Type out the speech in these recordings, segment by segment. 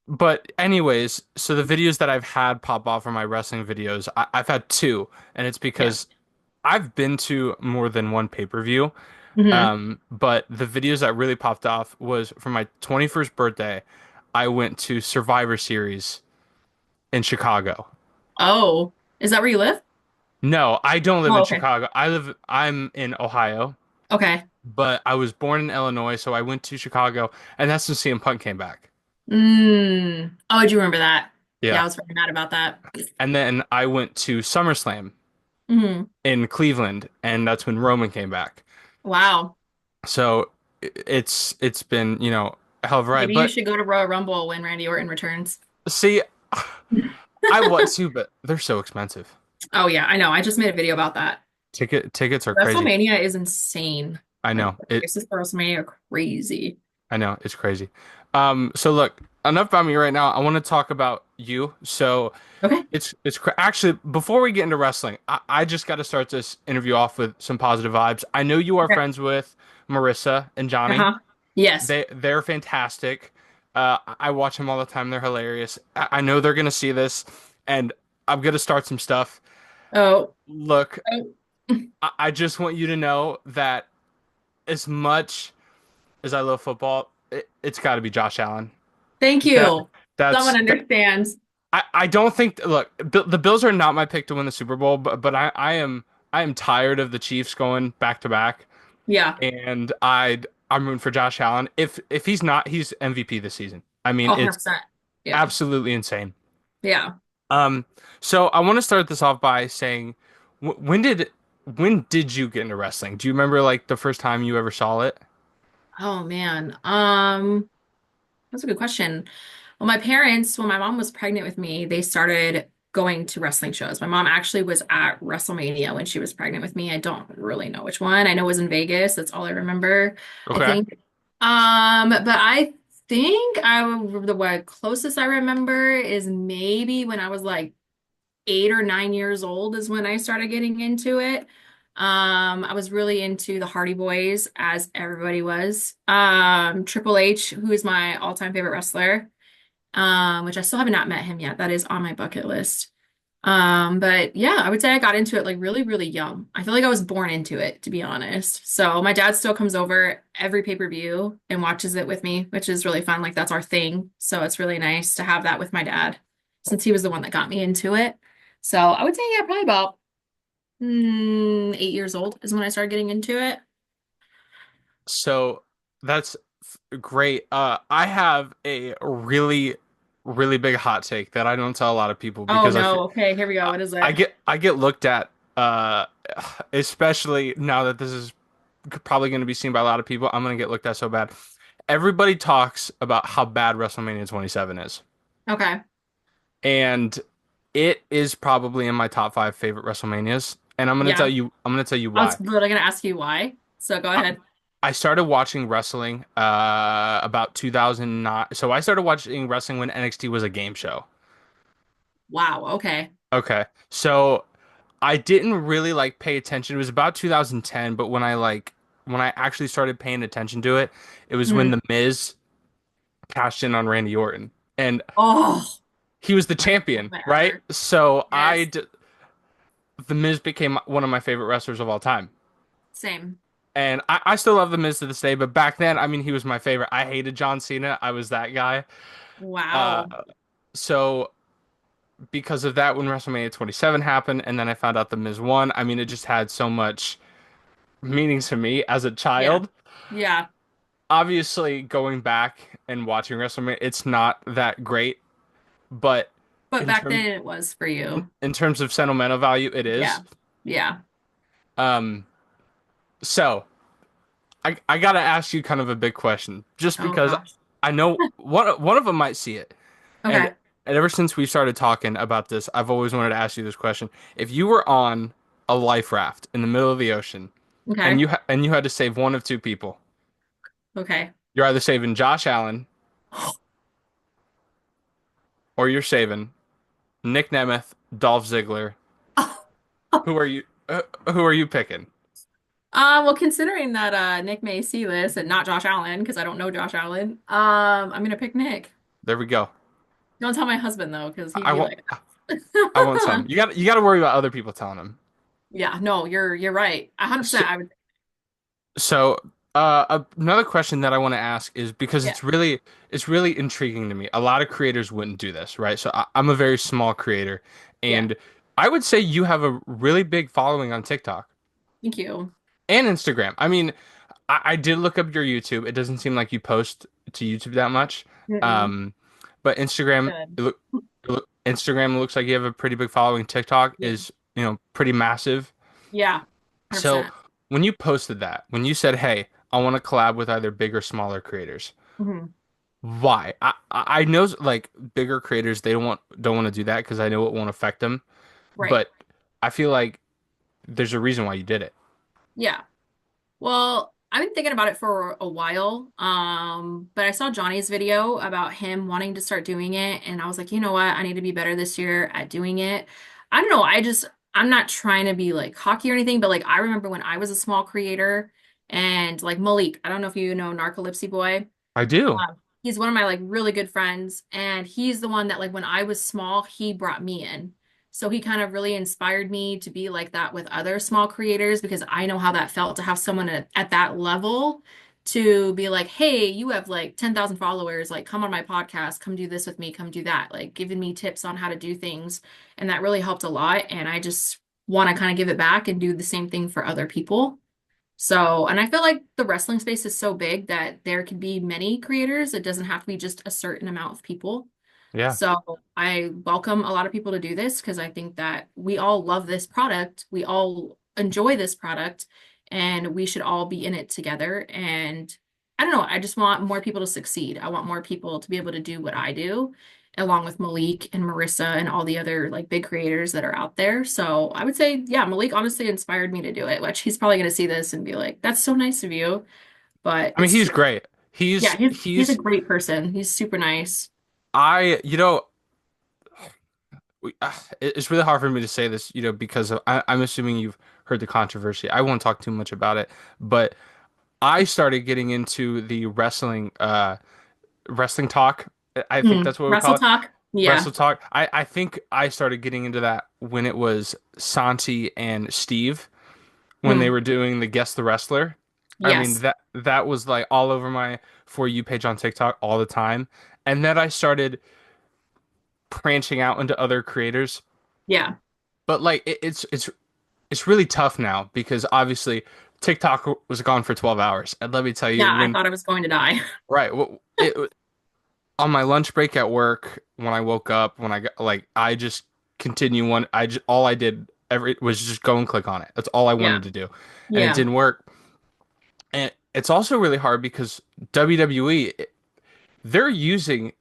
But anyways, so the videos that I've had pop off are my wrestling videos. I've had two, and it's Yeah. because I've been to more than one pay-per-view. Hmm. But the videos that really popped off was for my 21st birthday. I went to Survivor Series in Chicago. Oh, is that where you live? No, I don't live Oh, in okay. Chicago. I'm in Ohio, Okay. but I was born in Illinois, so I went to Chicago, and that's when CM Punk came back. Oh, do you remember that? Yeah, I Yeah. was very mad about that. And then I went to SummerSlam Hmm. in Cleveland, and that's when Roman came back. Wow. So it's been, a hell of a ride. Maybe you But should go to Royal Rumble when Randy Orton returns. see, I want to, but they're so expensive. Oh yeah, I know. I just made a video about that. Tickets are crazy. WrestleMania is insane. I Like know. the prices for WrestleMania are crazy. I know it's crazy. So look, enough about me right now. I want to talk about you. So Okay. actually before we get into wrestling, I just got to start this interview off with some positive vibes. I know you are Okay. friends with Marissa and Johnny. Uh-huh. Yes. They're fantastic. I watch them all the time. They're hilarious. I know they're gonna see this, and I'm gonna start some stuff. Oh. Look, Oh. I just want you to know that as much as I love football, it's got to be Josh Allen. Thank That you. that's Someone understands. I don't think look, the Bills are not my pick to win the Super Bowl, but I am tired of the Chiefs going back to back, Yeah. and I'm rooting for Josh Allen. If he's not, he's MVP this season. I mean, Oh, it's 100%. Yeah. absolutely insane. Yeah. Um, so I want to start this off by saying, when did you get into wrestling? Do you remember like the first time you ever saw it? Oh man. That's a good question. Well, my parents, when my mom was pregnant with me, they started going to wrestling shows. My mom actually was at WrestleMania when she was pregnant with me. I don't really know which one. I know it was in Vegas. That's all I remember, I Okay. think. But I think the what closest I remember is maybe when I was like 8 or 9 years old is when I started getting into it. I was really into the Hardy Boys, as everybody was. Triple H, who is my all-time favorite wrestler, which I still have not met him yet. That is on my bucket list. But yeah, I would say I got into it like really, really young. I feel like I was born into it, to be honest. So my dad still comes over every pay-per-view and watches it with me, which is really fun. Like that's our thing. So it's really nice to have that with my dad since he was the one that got me into it. So I would say, yeah, probably about 8 years old is when I started getting into it. So that's great. I have a really big hot take that I don't tell a lot of people Oh because no. Okay, here we go. What is it? I get looked at, especially now that this is probably going to be seen by a lot of people. I'm going to get looked at so bad. Everybody talks about how bad WrestleMania 27 is, Okay. and it is probably in my top five favorite WrestleManias. And Yeah. I'm going to tell you I was why. literally gonna ask you why. So go ahead. I started watching wrestling about 2009. So I started watching wrestling when NXT was a game show. Wow. Okay. Okay. So I didn't really like pay attention. It was about 2010, but when I actually started paying attention to it, it was when Hmm. The Miz cashed in on Randy Orton. And Oh, he was the my champion, moment right? ever. So Yes. The Miz became one of my favorite wrestlers of all time. Same. And I still love The Miz to this day, but back then, I mean, he was my favorite. I hated John Cena. I was that guy. Uh, Wow. so because of that, when WrestleMania 27 happened, and then I found out The Miz won, I mean, it just had so much meaning to me as a Yeah. child. Yeah. Obviously, going back and watching WrestleMania, it's not that great, but But in back terms then it was for you. in terms of sentimental value, it is. Yeah. Yeah. Um, so I gotta ask you kind of a big question, just Oh because gosh. I know one of them might see it, and Okay. ever since we started talking about this, I've always wanted to ask you this question: if you were on a life raft in the middle of the ocean, and Okay. you had to save one of two people, Okay. you're either saving Josh Allen or you're saving Nick Nemeth, Dolph Ziggler. Who are you? Who are you picking? Well, considering that Nick may see this and not Josh Allen, because I don't know Josh Allen, I'm gonna pick Nick. There we go. Don't tell my husband though, because he'd I be won't. like, I won't tell him. You got to worry about other people telling him. yeah, no, you're right. 100%. So, I would, another question that I want to ask is because yeah, it's really intriguing to me. A lot of creators wouldn't do this, right? So I'm a very small creator, yeah. and I would say you have a really big following on TikTok Thank you. and Instagram. I mean, I did look up your YouTube. It doesn't seem like you post to YouTube that much. Mm-mm. Um, but Instagram, Good. Instagram looks like you have a pretty big following. TikTok Yeah. is, pretty massive. Yeah. So 100%. when you posted that, when you said, "Hey, I want to collab with either big or smaller creators," Hmm. why? I know like bigger creators they don't want to do that because I know it won't affect them. Right. But I feel like there's a reason why you did it. Yeah. Well, I've been thinking about it for a while. But I saw Johnny's video about him wanting to start doing it, and I was like, you know what? I need to be better this year at doing it. I don't know. I'm not trying to be like cocky or anything, but like I remember when I was a small creator and like Malik, I don't know if you know Narcolepsy Boy. I do. He's one of my like really good friends, and he's the one that like when I was small, he brought me in. So he kind of really inspired me to be like that with other small creators because I know how that felt to have someone at that level to be like, "Hey, you have like 10,000 followers, like come on my podcast, come do this with me, come do that." Like giving me tips on how to do things, and that really helped a lot, and I just want to kind of give it back and do the same thing for other people. So, and I feel like the wrestling space is so big that there could be many creators. It doesn't have to be just a certain amount of people. Yeah. So I welcome a lot of people to do this because I think that we all love this product. We all enjoy this product and we should all be in it together. And I don't know, I just want more people to succeed. I want more people to be able to do what I do, along with Malik and Marissa and all the other like big creators that are out there. So I would say, yeah, Malik honestly inspired me to do it, which he's probably going to see this and be like, that's so nice of you. But I mean, it's he's true. great. Yeah, He's he's a he's great person. He's super nice. I it's really hard for me to say this, because I'm assuming you've heard the controversy. I won't talk too much about it, but I started getting into the wrestling talk. I think that's what we call Russell it. talk. Yeah. Wrestle talk. I think I started getting into that when it was Santi and Steve when they Mm. were doing the Guess the Wrestler. I mean Yes. that was like all over my For You page on TikTok all the time. And then I started branching out into other creators. Yeah. But like it's really tough now because obviously TikTok was gone for 12 hours. And let me tell you, Yeah, I thought I was going to die. right, on my lunch break at work, when I woke up, when I got like, I just continue one. All I did every was just go and click on it. That's all I Yeah. wanted to do, and it Yeah. didn't work. And it's also really hard because WWE, they're using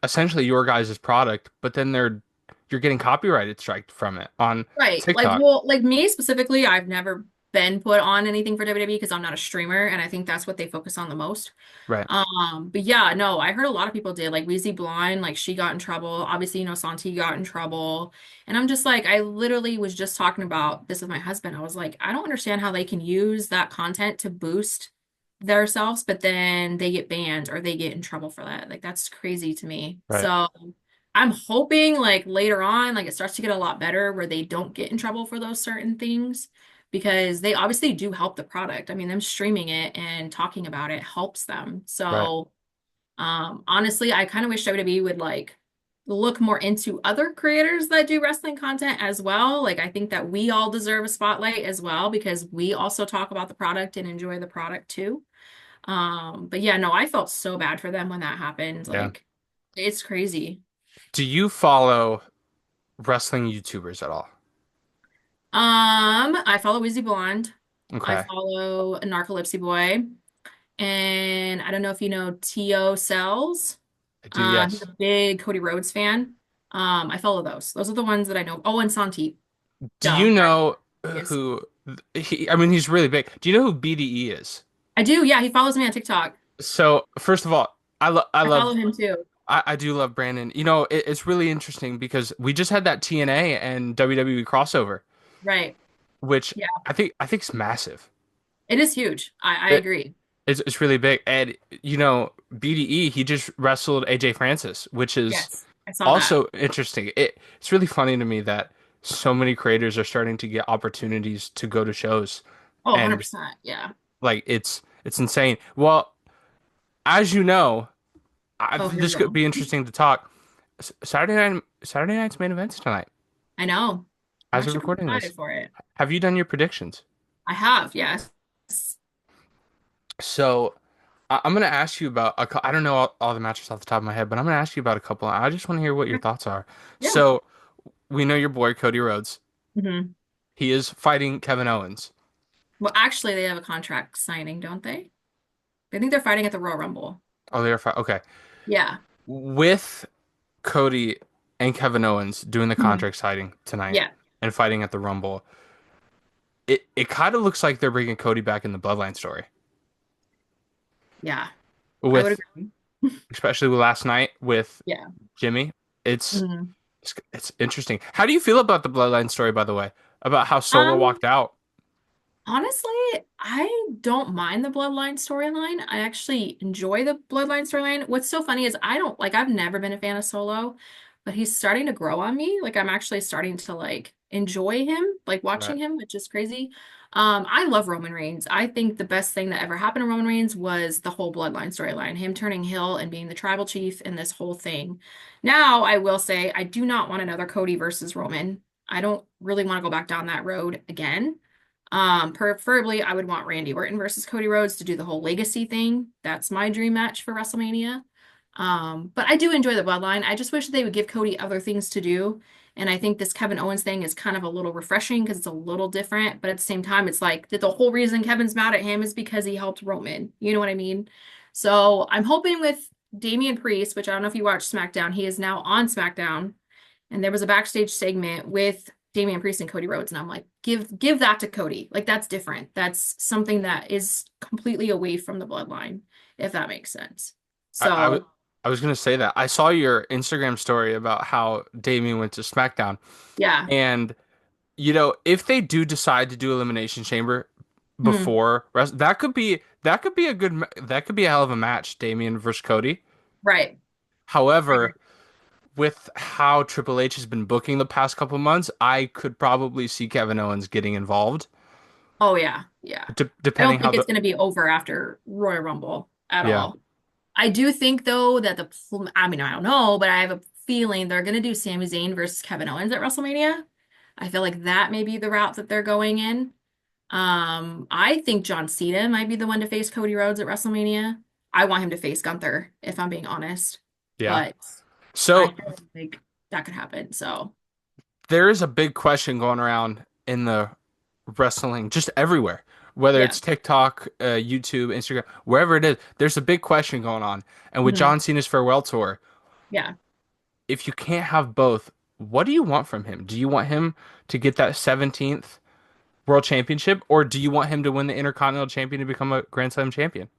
essentially your guys' product, but then you're getting copyrighted strike from it on Right. Like, TikTok. well, like me specifically, I've never been put on anything for WWE because I'm not a streamer, and I think that's what they focus on the most. Right, But yeah, no, I heard a lot of people did. Like Weezy Blonde, like she got in trouble. Obviously, Santi got in trouble. And I'm just like, I literally was just talking about this with my husband. I was like, I don't understand how they can use that content to boost themselves, but then they get banned or they get in trouble for that. Like that's crazy to me. right, So I'm hoping like later on, like it starts to get a lot better where they don't get in trouble for those certain things because they obviously do help the product. I mean, them streaming it and talking about it helps them. right. So, honestly, I kind of wish WWE would like look more into other creators that do wrestling content as well. Like, I think that we all deserve a spotlight as well because we also talk about the product and enjoy the product too. But yeah, no, I felt so bad for them when that happened. Yeah. Like, it's crazy. Do you follow wrestling YouTubers at all? I follow Wizzy Blonde. I Okay. follow Narcolepsy Boy. And I don't know if you know T.O. Cells. I do, He's a yes. big Cody Rhodes fan. I follow those. Those are the ones that I know. Oh, and Santi. Do Duh. you know Yes. who I mean, he's really big. Do you know who BDE is? I do. Yeah, he follows me on TikTok. So, first of all, I I follow love him too. I do love Brandon. It's really interesting because we just had that TNA and WWE crossover, Right. which Yeah. I think is massive. It is huge. I It, agree. it's really big. And BDE, he just wrestled AJ Francis, which is Yes, I saw that. also interesting. It's really funny to me that so many creators are starting to get opportunities to go to shows, Oh, and 100%. Yeah. like it's insane. Well, as you know, Oh, here we this could go. be interesting to talk. Saturday night's main events tonight. I know. I'm As we're actually pretty recording this, excited for it. have you done your predictions? I have, yes. So I'm gonna ask you about I don't know all the matches off the top of my head, but I'm gonna ask you about a couple. I just want to hear what your Okay. thoughts are. Yeah. So we know your boy Cody Rhodes. hmm He is fighting Kevin Owens. Well, actually, they have a contract signing, don't they? I think they're fighting at the Royal Rumble. Oh, they are okay. Yeah. With Cody and Kevin Owens doing the Mhm. contract signing tonight Yeah. and fighting at the Rumble, it kind of looks like they're bringing Cody back in the Bloodline story. Yeah. I would With agree. especially with last night with Yeah. Jimmy, it's Mhm. it's interesting. How do you feel about the Bloodline story, by the way? About how Solo Um, walked out? Honestly, I don't mind the Bloodline storyline. I actually enjoy the Bloodline storyline. What's so funny is I don't like I've never been a fan of Solo, but he's starting to grow on me. Like I'm actually starting to like enjoy him, like Right. watching him, which is crazy. I love Roman Reigns. I think the best thing that ever happened to Roman Reigns was the whole Bloodline storyline, him turning heel and being the tribal chief and this whole thing. Now, I will say I do not want another Cody versus Roman. I don't really want to go back down that road again. Preferably, I would want Randy Orton versus Cody Rhodes to do the whole legacy thing. That's my dream match for WrestleMania. But I do enjoy the bloodline. I just wish they would give Cody other things to do. And I think this Kevin Owens thing is kind of a little refreshing because it's a little different. But at the same time, it's like that the whole reason Kevin's mad at him is because he helped Roman. You know what I mean? So I'm hoping with Damian Priest, which I don't know if you watched SmackDown, he is now on SmackDown. And there was a backstage segment with Damian Priest and Cody Rhodes, and I'm like, give that to Cody. Like that's different. That's something that is completely away from the bloodline, if that makes sense. I, I, w- So I was gonna say that. I saw your Instagram story about how Damian went to SmackDown, yeah. and if they do decide to do Elimination Chamber Hmm. that could be a that could be a hell of a match, Damian versus Cody. Right. I agree. However, with how Triple H has been booking the past couple months, I could probably see Kevin Owens getting involved, Oh yeah, yeah. I don't depending how think the it's going to be over after Royal Rumble at yeah. all. I do think though that I mean, I don't know, but I have a feeling they're going to do Sami Zayn versus Kevin Owens at WrestleMania. I feel like that may be the route that they're going in. I think John Cena might be the one to face Cody Rhodes at WrestleMania. I want him to face Gunther, if I'm being honest. Yeah. But I So feel like that could happen. So there is a big question going around in the wrestling, just everywhere, whether yeah. it's TikTok, YouTube, Instagram, wherever it is. There's a big question going on. And with Mhm. John Cena's farewell tour, Yeah. if you can't have both, what do you want from him? Do you want him to get that 17th World Championship, or do you want him to win the Intercontinental Champion to become a Grand Slam champion?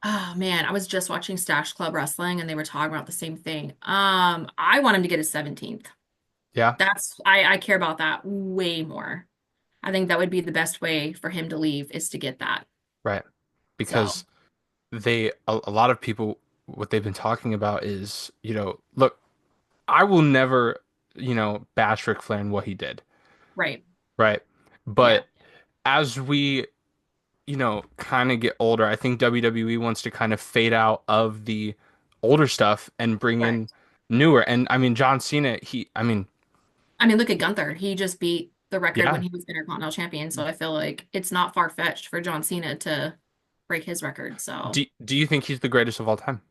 Oh man, I was just watching Stash Club Wrestling and they were talking about the same thing. I want him to get his 17th. Yeah, I care about that way more. I think that would be the best way for him to leave is to get that. right. So, Because a lot of people, what they've been talking about is, look, I will never, bash Ric Flair and what he did, right. right? Yeah. But as we, kind of get older, I think WWE wants to kind of fade out of the older stuff and bring Right. in newer. And I mean, John Cena, I mean, I mean, look at Gunther. He just beat the record when yeah. he was Intercontinental Champion. So I feel like it's not far-fetched for John Cena to break his record. So Do you think he's the greatest of all time?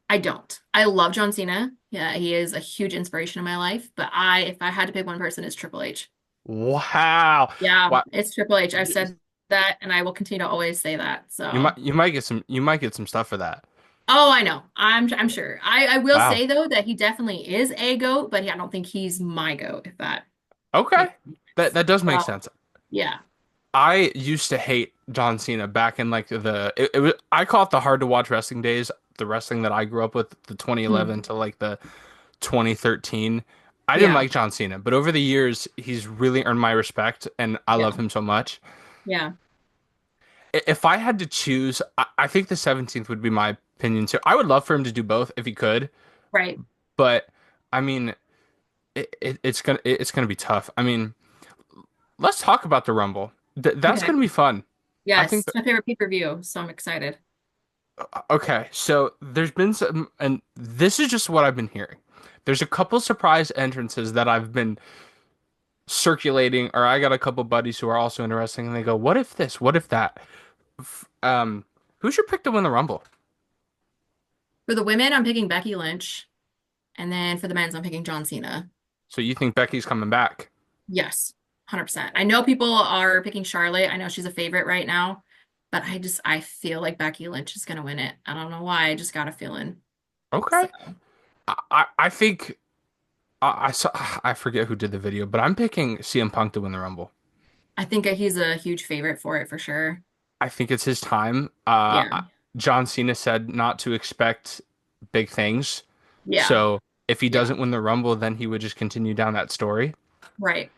I don't. I love John Cena. Yeah, he is a huge inspiration in my life. But if I had to pick one person, it's Triple H. Wow. Yeah, Wow. it's Triple H. I've said that, and I will continue to always say that. So, You might get some stuff for that. oh, I know. I'm sure. I will Wow. say though that he definitely is a goat, but I don't think he's my goat. If that Okay. makes sense. That does make So, sense. yeah. I used to hate John Cena back in like it was I call it the hard to watch wrestling days, the wrestling that I grew up with, the 2011 Hmm. to like the 2013. I didn't Yeah. like John Cena, but over the years he's really earned my respect and I love Yeah. him so much. Yeah. if I had to choose, I think the 17th would be my opinion too. I would love for him to do both if he could, Right. but I mean, it's gonna be tough. I mean, let's talk about the Rumble. That's Okay. gonna be fun. I Yes, think. it's my favorite pay-per-view, so I'm excited. Okay, so there's been some, and this is just what I've been hearing. There's a couple surprise entrances that I've been circulating, or I got a couple buddies who are also interested, and they go, "What if this? What if that?" Who's your pick to win the Rumble? For the women, I'm picking Becky Lynch, and then for the men's, I'm picking John Cena. So you think Becky's coming back? Yes, 100%. I know people are picking Charlotte. I know she's a favorite right now, but I feel like Becky Lynch is gonna win it. I don't know why. I just got a feeling. So Okay. I think I saw I forget who did the video, but I'm picking CM Punk to win the Rumble. I think he's a huge favorite for it for sure. I think it's his time. Yeah. John Cena said not to expect big things. Yeah. So if he Yeah. doesn't win the Rumble, then he would just continue down that story. Right.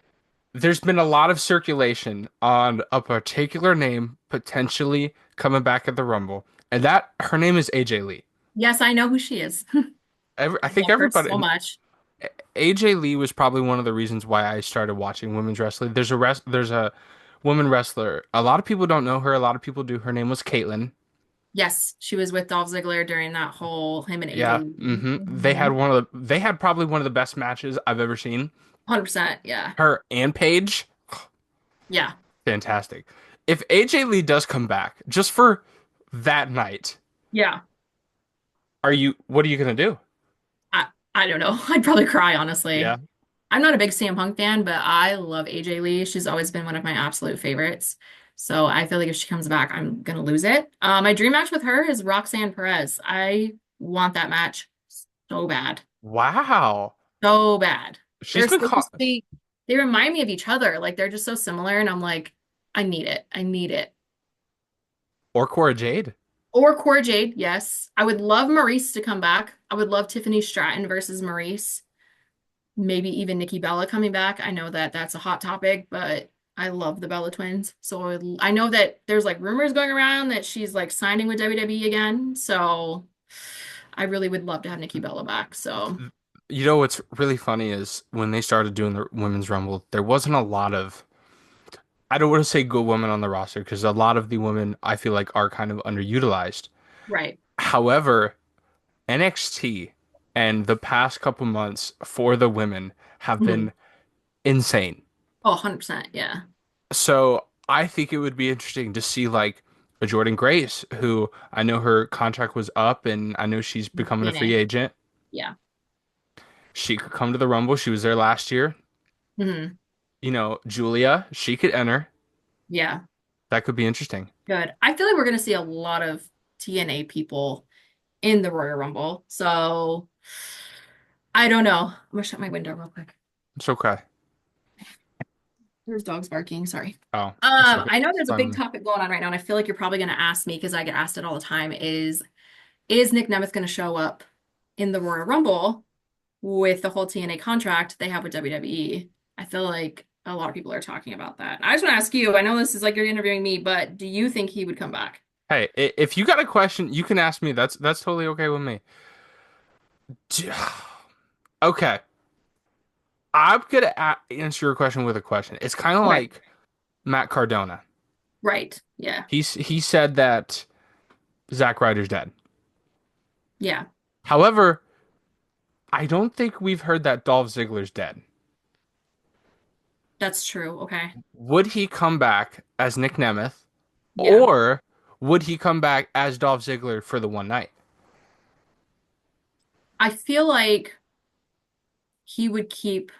There's been a lot of circulation on a particular name potentially coming back at the Rumble, and that her name is AJ Lee. Yes, I know who she is. I I think love her so everybody much. AJ Lee was probably one of the reasons why I started watching women's wrestling. There's a woman wrestler. A lot of people don't know her. A lot of people do. Her name was Caitlyn. Yes, she was with Dolph Ziggler during that whole him and AJ. Yeah. Mhm. They had probably one of the best matches I've ever seen. 100%. Yeah. Her and Paige, Yeah. fantastic. If AJ Lee does come back just for that night, Yeah. what are you gonna do? I don't know. I'd probably cry, honestly. Yeah. I'm not a big CM Punk fan, but I love AJ Lee. She's always been one of my absolute favorites. So I feel like if she comes back, I'm gonna lose it. My dream match with her is Roxanne Perez. I want that match so bad. Wow. So bad. She's been They caught just they remind me of each other. Like they're just so similar, and I'm like, I need it. I need it. or Cora Jade. Or Cora Jade, yes. I would love Maurice to come back. I would love Tiffany Stratton versus Maurice. Maybe even Nikki Bella coming back. I know that that's a hot topic, but I love the Bella twins. So I know that there's like rumors going around that she's like signing with WWE again. So I really would love to have Nikki Bella back. So You know what's really funny is when they started doing the women's rumble, there wasn't a lot of I don't want to say good women on the roster because a lot of the women I feel like are kind of underutilized. right. However, NXT and the past couple months for the women have Mhm. been insane. Oh, 100%. Yeah. So I think it would be interesting to see like a Jordan Grace, who I know her contract was up and I know she's becoming a free DNA. agent. Yeah. She could come to the Rumble. She was there last year. Hmm. Julia, she could enter. Yeah. That could be interesting. Good. I feel like we're going to see a lot of TNA people in the Royal Rumble. So I don't know. I'm going to shut my window real quick. It's okay. There's dogs barking. Sorry. Oh, it's okay. I know It's there's a fine big with me. topic going on right now, and I feel like you're probably going to ask me because I get asked it all the time. Is Nick Nemeth going to show up in the Royal Rumble with the whole TNA contract they have with WWE? I feel like a lot of people are talking about that. I just want to ask you. I know this is like you're interviewing me, but do you think he would come back? Hey, if you got a question, you can ask me. That's totally okay with me. D- Okay, I'm gonna answer your question with a question. It's kind of Okay. like Matt Cardona. Right. Yeah. He said that Zack Ryder's dead. Yeah. However, I don't think we've heard that Dolph Ziggler's dead. That's true. Okay. Would he come back as Nick Nemeth, Yeah. or would he come back as Dolph Ziggler for the one night? I feel like he would keep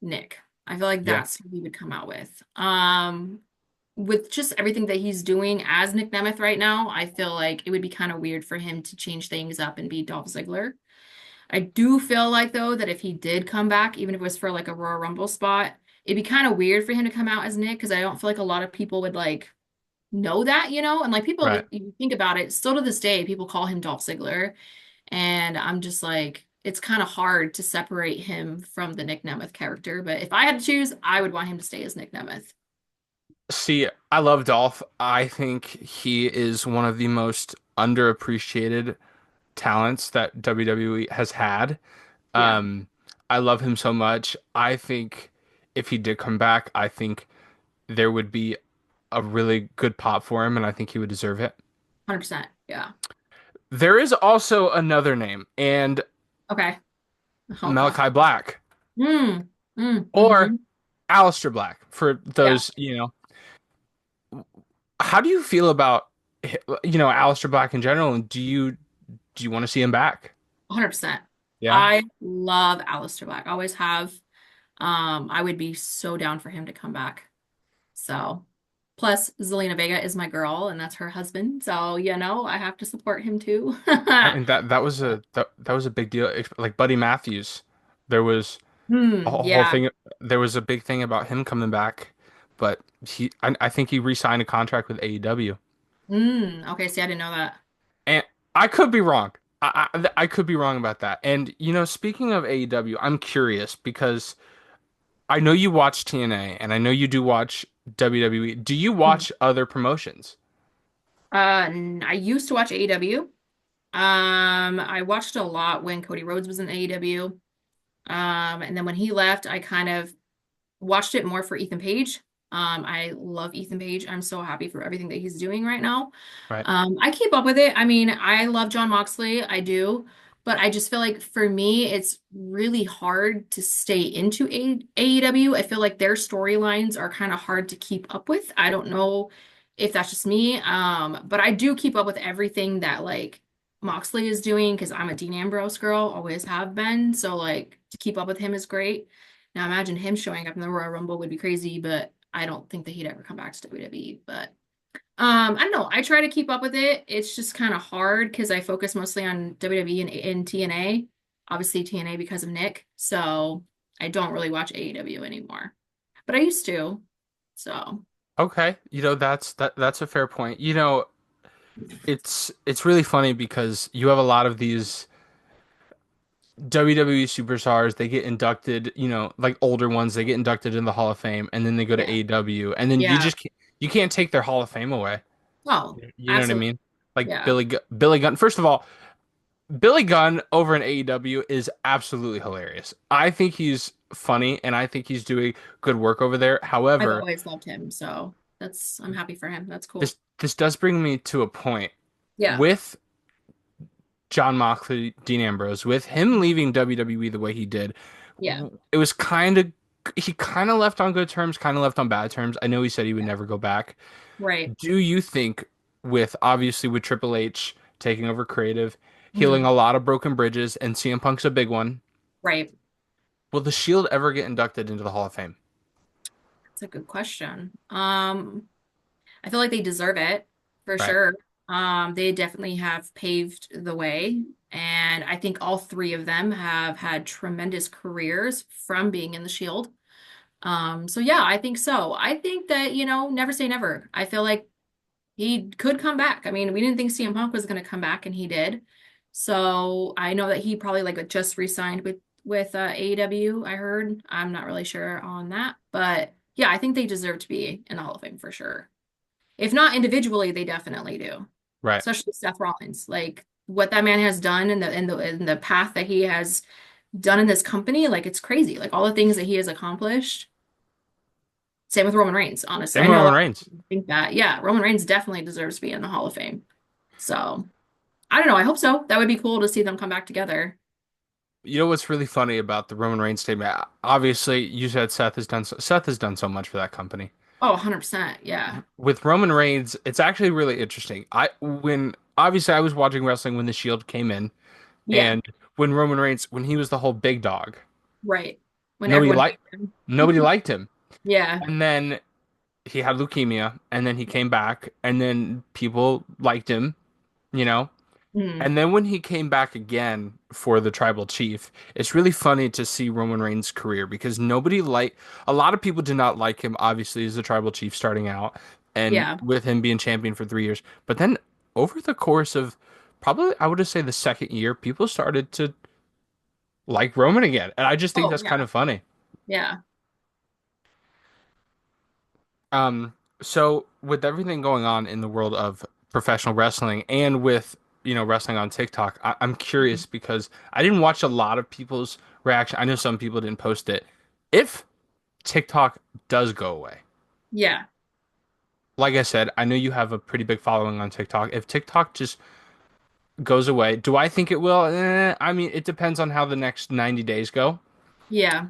Nick. I feel like Yeah. that's who he would come out with. With just everything that he's doing as Nick Nemeth right now, I feel like it would be kind of weird for him to change things up and be Dolph Ziggler. I do feel like though that if he did come back, even if it was for like a Royal Rumble spot, it'd be kind of weird for him to come out as Nick because I don't feel like a lot of people would like know that, And like people, Right. if you think about it, still to this day, people call him Dolph Ziggler. And I'm just like, it's kind of hard to separate him from the Nick Nemeth character. But if I had to choose, I would want him to stay as Nick Nemeth. See, I love Dolph. I think he is one of the most underappreciated talents that WWE has had. Yeah, Um, I love him so much. I think if he did come back, I think there would be a really good pop for him, and I think he would deserve it. 100%. Yeah. There is also another name, and Okay. Oh God. Malachi Black Mm, or mm-hmm. Aleister Black for Yeah, those, how do you feel about, Aleister Black in general, and do you want to see him back? 100%. Yeah. I love Aleister Black. Always have. I would be so down for him to come back. So, plus Zelina Vega is my girl, and that's her husband. So, I have to support him too. I mean that was a big deal. Like Buddy Matthews, there was a whole Yeah. thing. There was a big thing about him coming back, but I think he re-signed a contract with AEW, Okay, see, I didn't know that. and I could be wrong. I could be wrong about that. And speaking of AEW, I'm curious because I know you watch TNA, and I know you do watch WWE. Do you Mhm. watch other promotions? I used to watch AEW. I watched a lot when Cody Rhodes was in AEW. And then when he left, I kind of watched it more for Ethan Page. I love Ethan Page. I'm so happy for everything that he's doing right now. Right. I keep up with it. I mean, I love John Moxley, I do, but I just feel like for me, it's really hard to stay into AEW. I feel like their storylines are kind of hard to keep up with. I don't know if that's just me, but I do keep up with everything that like Moxley is doing because I'm a Dean Ambrose girl, always have been. So like to keep up with him is great. Now imagine him showing up in the Royal Rumble would be crazy, but I don't think that he'd ever come back to WWE. But I don't know. I try to keep up with it. It's just kind of hard because I focus mostly on WWE and TNA. Obviously TNA because of Nick. So I don't really watch AEW anymore. But I used to. So Okay. That's a fair point. It's really funny because you have a lot of these WWE superstars, they get inducted, like older ones, they get inducted in the Hall of Fame and then they go to yeah. AEW and then Yeah. you can't take their Hall of Fame away. Oh, You know what I absolutely. mean? Like Yeah. Billy Gunn. First of all, Billy Gunn over in AEW is absolutely hilarious. I think he's funny and I think he's doing good work over there. I've However, always loved him. So I'm happy for him. That's cool. this does bring me to a point Yeah. with John Moxley, Dean Ambrose, with him leaving WWE the way he did. Yeah. It was he kind of left on good terms, kind of left on bad terms. I know he said he would Yeah. never go back. Right. Do you think obviously with Triple H taking over creative, healing Mhm. a lot of broken bridges, and CM Punk's a big one, Right. will the Shield ever get inducted into the Hall of Fame? That's a good question. I feel like they deserve it for Right. sure. They definitely have paved the way. And I think all three of them have had tremendous careers from being in the Shield. So yeah, I think so. I think that, never say never. I feel like he could come back. I mean, we didn't think CM Punk was going to come back and he did. So I know that he probably like just re-signed with AEW, I heard. I'm not really sure on that, but yeah, I think they deserve to be in the Hall of Fame for sure. If not individually, they definitely do. Right. Especially Seth Rollins. Like what that man has done in the path that he has done in this company, like it's crazy. Like all the things that he has accomplished. Same with Roman Reigns, honestly. Same I with know a Roman lot of Reigns. people think that. Yeah, Roman Reigns definitely deserves to be in the Hall of Fame. So I don't know. I hope so. That would be cool to see them come back together. You know what's really funny about the Roman Reigns statement? Obviously, you said Seth has done so much for that company. Oh, 100%. Yeah. With Roman Reigns, it's actually really interesting. I was watching wrestling when the Shield came in, Yeah. and when he was the whole big dog, Right. When nobody everyone liked hated nobody him. liked him. Yeah. And then he had leukemia, and then he came back, and then people liked him, you know. Mm. And then when he came back again for the tribal chief, it's really funny to see Roman Reigns' career because a lot of people did not like him, obviously, as the tribal chief starting out and Yeah. with him being champion for 3 years. But then over the course of probably, I would just say the second year, people started to like Roman again. And I just think Oh, that's kind yeah. of funny. Yeah. So with everything going on in the world of professional wrestling and with, wrestling on TikTok, I'm curious Mhm. because I didn't watch a lot of people's reaction. I know some people didn't post it. If TikTok does go away, Yeah. like I said, I know you have a pretty big following on TikTok. If TikTok just goes away, do I think it will? I mean, it depends on how the next 90 days go. Yeah.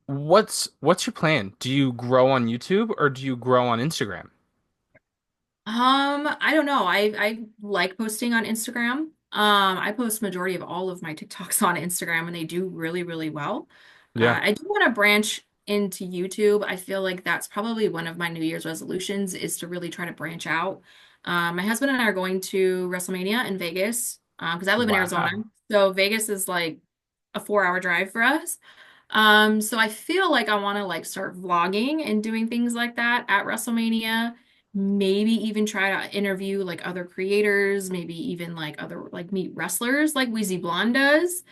What's your plan? Do you grow on YouTube or do you grow on Instagram? I don't know. I like posting on Instagram. I post majority of all of my TikToks on Instagram and they do really, really well. Yeah. I do want to branch into YouTube. I feel like that's probably one of my New Year's resolutions is to really try to branch out. My husband and I are going to WrestleMania in Vegas, because I live in Arizona. Wow. So Vegas is like a 4 hour drive for us. So I feel like I want to like start vlogging and doing things like that at WrestleMania. Maybe even try to interview like other creators, maybe even like other like meet wrestlers like Wheezy Blonde does.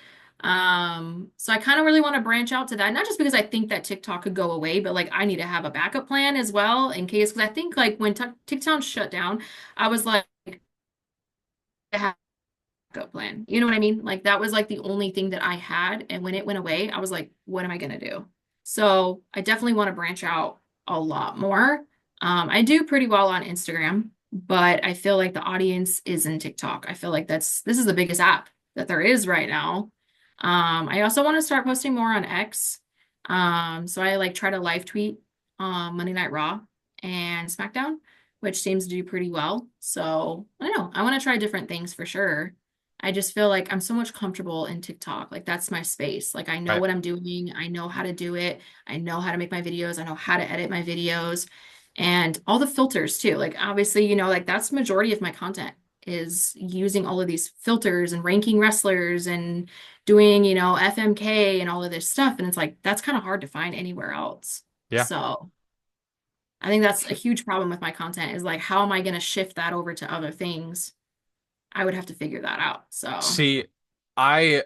So I kind of really want to branch out to that, not just because I think that TikTok could go away, but like I need to have a backup plan as well in case, because I think like when TikTok shut down, I was like, backup plan. You know what I mean? Like that was like the only thing that I had. And when it went away, I was like, what am I gonna do? So I definitely want to branch out a lot more. I do pretty well on Instagram, but I feel like the audience is in TikTok. I feel like this is the biggest app that there is right now. I also want to start posting more on X. So I like try to live tweet Monday Night Raw and SmackDown, which seems to do pretty well. So I don't know. I want to try different things for sure. I just feel like I'm so much comfortable in TikTok. Like that's my space. Like I know Right. what I'm doing. I know how to do it. I know how to make my videos. I know how to edit my videos and all the filters too. Like obviously, like that's the majority of my content is using all of these filters and ranking wrestlers and doing, FMK and all of this stuff. And it's like that's kind of hard to find anywhere else. Yeah. So I think that's a huge problem with my content is like how am I going to shift that over to other things? I would have to figure that out. So See, I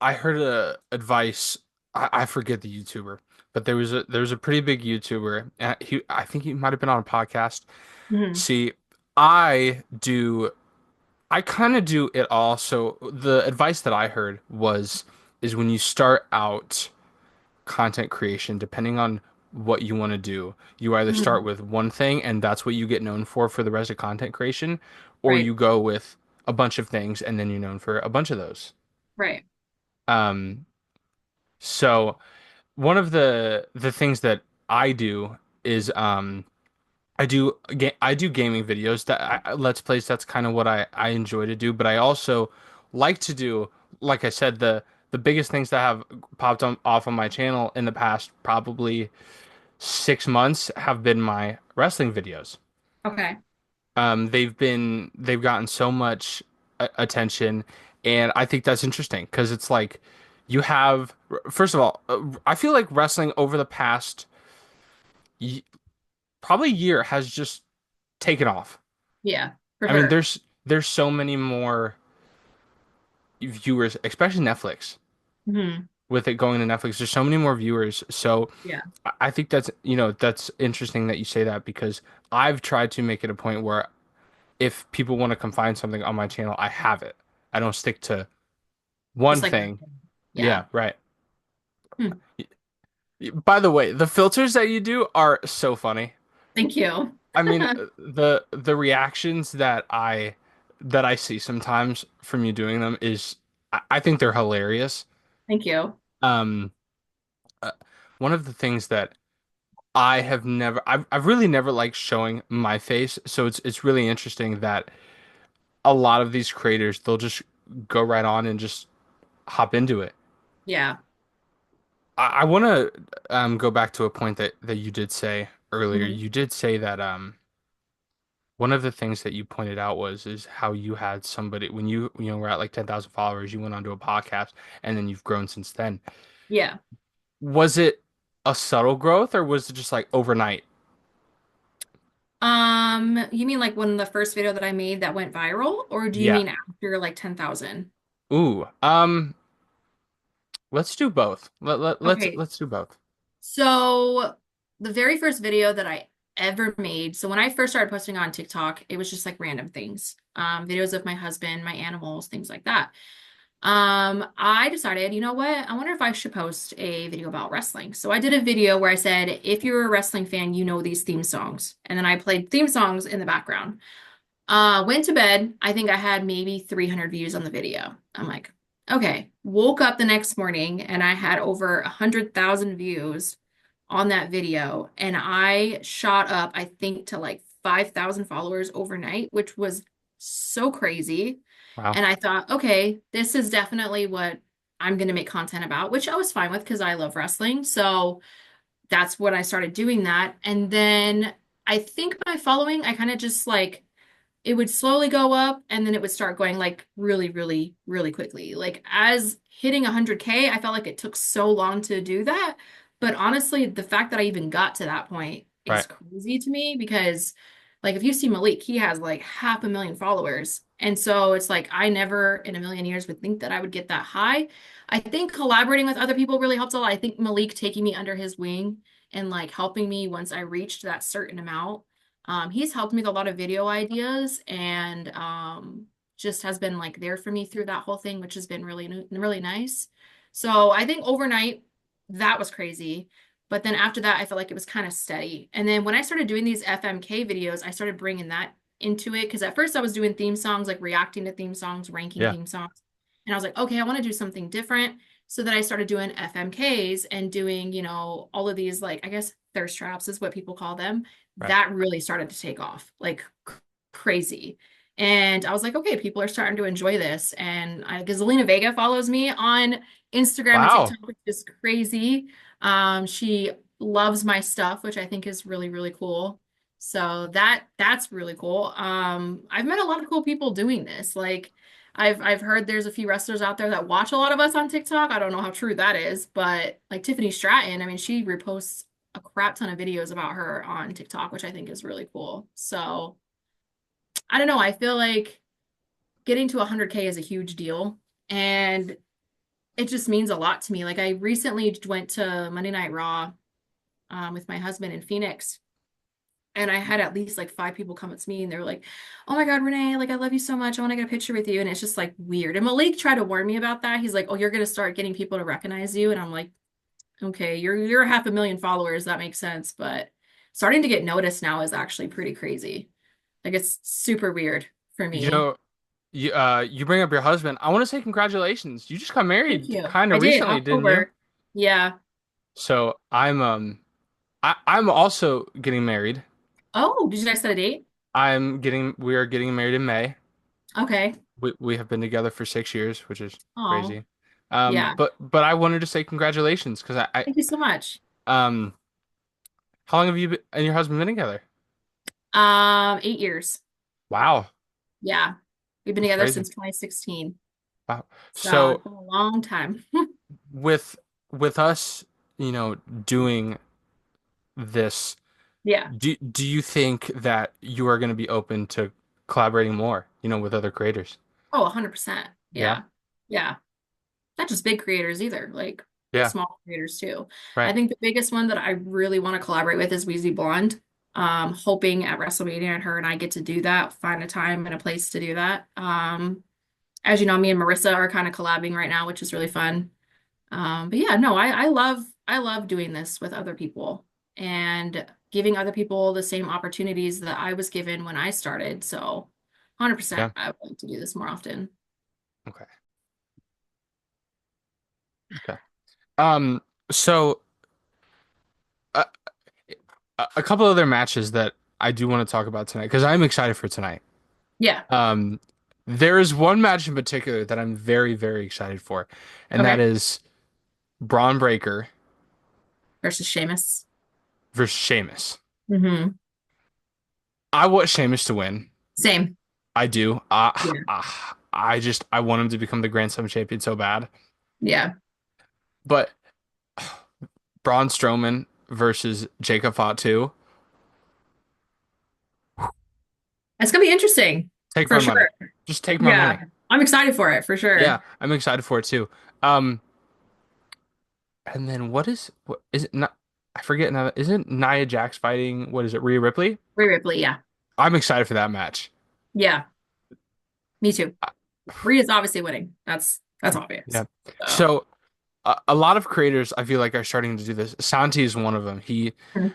I heard a advice. I forget the YouTuber, but there was a pretty big YouTuber. And I think he might have been on a podcast. mhm. See, I do I kind of do it all. So the advice that I heard is when you start out content creation, depending on what you want to do, you either start Mhm. with one thing and that's what you get known for the rest of content creation, or Right, you go with a bunch of things and then you're known for a bunch of those. right. Um, so one of the things that I do is I do gaming videos let's plays. That's kind of what I enjoy to do, but I also like to do, like I said, the biggest things that have popped off on my channel in the past probably 6 months have been my wrestling videos. Okay. They've gotten so much attention, and I think that's interesting because it's like you have, first of all, I feel like wrestling over the past y probably year has just taken off. Yeah, for I mean, sure. there's so many more viewers, especially Netflix. Hmm. With it going to Netflix, there's so many more viewers. So Yeah. I think that's interesting that you say that because I've tried to make it a point where if people want to come find something on my channel, I have it. I don't stick to one Just like, thing. yeah. Yeah, right. Hmm. By the way, the filters that you do are so funny. Thank you. I mean, the reactions that I see sometimes from you doing them is I think they're hilarious. Thank you. Um, uh, one of the things that I've really never liked showing my face, so it's really interesting that a lot of these creators they'll just go right on and just hop into it. Yeah. I want to go back to a point that you did say earlier. Mhm. You did say that one of the things that you pointed out is how you had somebody when you were at like 10,000 followers, you went onto a podcast and then you've grown since then. Yeah. Was it a subtle growth or was it just like overnight? You mean like when the first video that I made that went viral, or do you Yeah. mean after like 10,000? Ooh. Let's do both. Okay. Let's do both. So the very first video that I ever made. So when I first started posting on TikTok, it was just like random things, videos of my husband, my animals, things like that. I decided, you know what? I wonder if I should post a video about wrestling. So I did a video where I said, if you're a wrestling fan, you know these theme songs. And then I played theme songs in the background. Went to bed. I think I had maybe 300 views on the video. I'm like, okay. Woke up the next morning and I had over 100,000 views on that video. And I shot up, I think, to like 5,000 followers overnight, which was so crazy. Wow. And I thought, okay, this is definitely what I'm going to make content about, which I was fine with because I love wrestling. So that's when I started doing that. And then I think my following, I kind of just like, it would slowly go up and then it would start going like really, really, really quickly. Like as hitting 100K, I felt like it took so long to do that. But honestly, the fact that I even got to that point is Right. crazy to me because like if you see Malik, he has like 500,000 followers. And so it's like I never in a million years would think that I would get that high. I think collaborating with other people really helps a lot. I think Malik taking me under his wing and like helping me once I reached that certain amount, he's helped me with a lot of video ideas and just has been like there for me through that whole thing, which has been really, really nice. So I think overnight that was crazy. But then after that, I felt like it was kind of steady. And then when I started doing these FMK videos, I started bringing that into it because at first I was doing theme songs, like reacting to theme songs, ranking Yeah. theme songs. And I was like, okay, I want to do something different. So then I started doing FMKs and doing, all of these, like, I guess thirst traps is what people call them. Right. That really started to take off like crazy. And I was like, okay, people are starting to enjoy this. And Zelina Vega follows me on Instagram and Wow. TikTok, which is crazy. She loves my stuff, which I think is really, really cool. So that's really cool. I've met a lot of cool people doing this. Like I've heard there's a few wrestlers out there that watch a lot of us on TikTok. I don't know how true that is, but like Tiffany Stratton, I mean, she reposts a crap ton of videos about her on TikTok, which I think is really cool. So I don't know. I feel like getting to 100K is a huge deal. And it just means a lot to me. Like I recently went to Monday Night Raw with my husband in Phoenix. And I had at least like five people come up to me and they were like, "Oh my God, Renee, like I love you so much. I want to get a picture with you." And it's just like weird. And Malik tried to warn me about that. He's like, "Oh, you're gonna start getting people to recognize you." And I'm like, "Okay, you're 500,000 followers. That makes sense." But starting to get noticed now is actually pretty crazy. Like it's super weird for You me. know, you bring up your husband. I want to say congratulations. You just got Thank married you. kind I of did recently, didn't you? October. Yeah. So I'm also getting married. Oh, did you guys set a date? We are getting married in May. Okay. We have been together for 6 years, which is Oh, crazy. yeah. But I wanted to say congratulations because Thank you so much. um how long have you and your husband been together? 8 years. Wow, Yeah. We've been that's together crazy. since 2016. Wow. So it's So been a long time. with us, doing this, Yeah. do you think that you are going to be open to collaborating more, with other creators? Oh, 100%. Yeah. Yeah. Yeah. Not just big creators either, like Yeah. small creators too. I Right. think the biggest one that I really want to collaborate with is Wheezy Blonde. Hoping at WrestleMania and her and I get to do that, find a time and a place to do that. As you know, me and Marissa are kind of collabing right now, which is really fun. But yeah, no, I love doing this with other people and giving other people the same opportunities that I was given when I started. So 100% Yeah. I would like to do this more often. Okay. Okay. Um, so uh, a couple other matches that I do want to talk about tonight because I'm excited for tonight. Yeah. Um, there is one match in particular that I'm very, very excited for, and that Okay. is Braun Breaker Versus Sheamus. versus Sheamus. Hmm. I want Sheamus to win. Same. I do. Yeah. I want him to become the Grand Slam champion so bad. Yeah. But Braun Strowman versus Jacob Fatu. It's gonna be interesting Take for my sure. money. Just take my Yeah. money. I'm excited for it for Yeah, sure. I'm excited for it too. Um, and then what is it not? I forget now. Isn't Nia Jax fighting? What is it? Rhea Ripley? Rhea Ripley, yeah. I'm excited for that match. Yeah, me too. Rhea's obviously winning. That's obvious. Yeah. So, So a lot of creators, I feel like, are starting to do this. Santi is one of them. He mhm.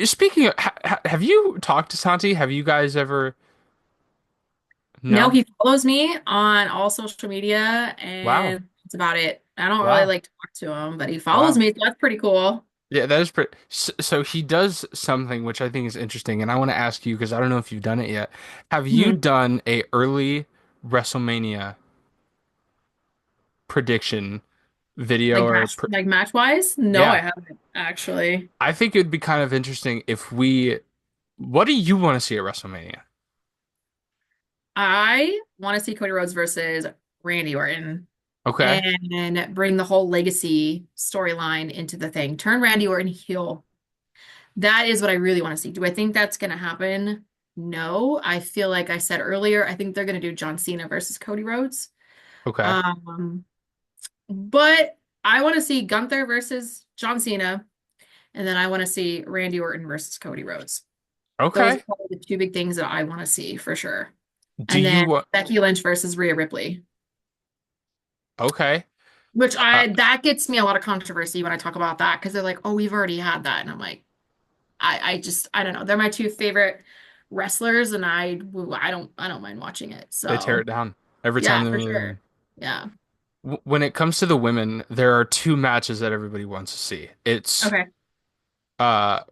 speaking of, have you talked to Santi? Have you guys ever? No, No. he follows me on all social media, Wow. and that's about it. I don't really Wow. like to talk to him, but he follows Wow. me, so that's pretty cool. Yeah, that is pretty. So he does something which I think is interesting, and I want to ask you because I don't know if you've done it yet. Have you Mhm. done a early WrestleMania prediction video or Like match wise? No, yeah? I haven't actually. I think it would be kind of interesting if we. What do you want to see at WrestleMania? I want to see Cody Rhodes versus Randy Orton Okay. and bring the whole legacy storyline into the thing. Turn Randy Orton heel. That is what I really want to see. Do I think that's going to happen? No. I feel like I said earlier, I think they're going to do John Cena versus Cody Rhodes. Okay. Um, but I want to see Gunther versus John Cena, and then I want to see Randy Orton versus Cody Rhodes. Those are Okay. probably the two big things that I want to see for sure. Do And you then want? Becky Lynch versus Rhea Ripley, Okay. which Uh, I that gets me a lot of controversy when I talk about that because they're like, "Oh, we've already had that," and I'm like, I don't know. They're my two favorite wrestlers, and I don't mind watching it. they tear So it down every time yeah, they're for in the ring. sure. Yeah. When it comes to the women, there are two matches that everybody wants to see. It's Okay.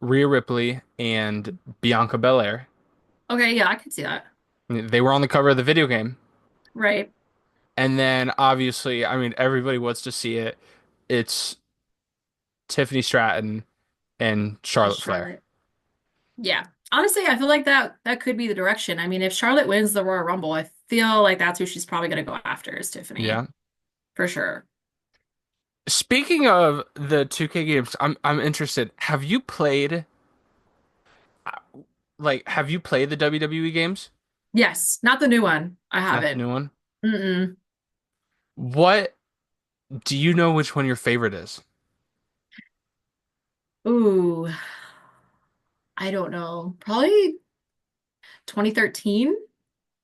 Rhea Ripley and Bianca Belair. Okay. Yeah, I can see that. They were on the cover of the video game. Right. And then obviously, I mean, everybody wants to see it. It's Tiffany Stratton and And Charlotte Flair. Charlotte. Yeah. Honestly, I feel like that could be the direction. I mean, if Charlotte wins the Royal Rumble, I feel like that's who she's probably going to go after is Tiffany Yeah. for sure. Speaking of the 2K games, I'm interested. Have you played the WWE games? Yes, not the new one. I Not the haven't. new one? Mm-mm. What do you know which one your favorite is? Ooh, I don't know. Probably 2013,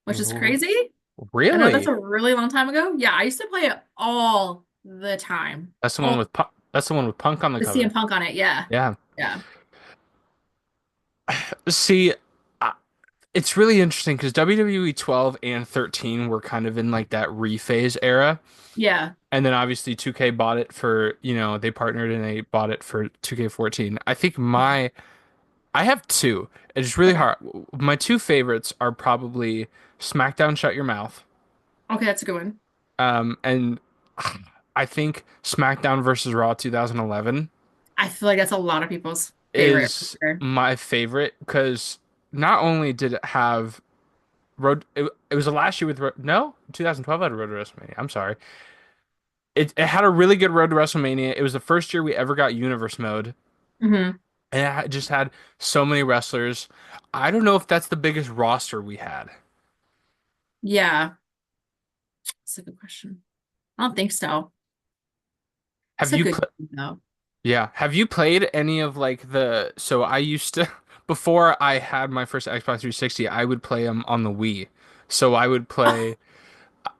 which is R- crazy. I know that's Really? a really long time ago. Yeah, I used to play it all the time. All That's the one with Punk on the the CM cover. Punk on it. Yeah. Yeah. Yeah. See, I- it's really interesting because WWE 12 and 13 were kind of in like that rephase era. Yeah. And then obviously 2K bought it for, they partnered and they bought it for 2K14. I have two. It's really Okay. hard. My two favorites are probably SmackDown Shut Your Mouth. Okay, that's a good one. And I think SmackDown versus Raw 2011 I feel like that's a lot of people's favorite for is sure. my favorite because not only did it have it was the last year with no 2012 had a Road to WrestleMania. I'm sorry. It had a really good Road to WrestleMania. It was the first year we ever got Universe mode, Hmm. and just had so many wrestlers. I don't know if that's the biggest roster we had. Yeah. That's a good question. I don't think so. It's Have a you good pl game, though. Yeah, have you played any of like the so I used to before I had my first Xbox 360, I would play them on the Wii. So I would play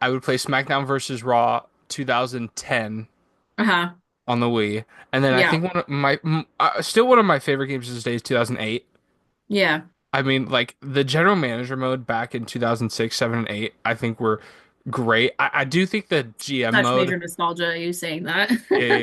SmackDown versus Raw 2010 Uh-huh. on the Wii. And then I Yeah. think still one of my favorite games to this day is 2008. Yeah. I mean, like the general manager mode back in 2006, 7, and 8, I think were great. I do think the GM Such mode, major nostalgia, you saying that. yeah, yeah,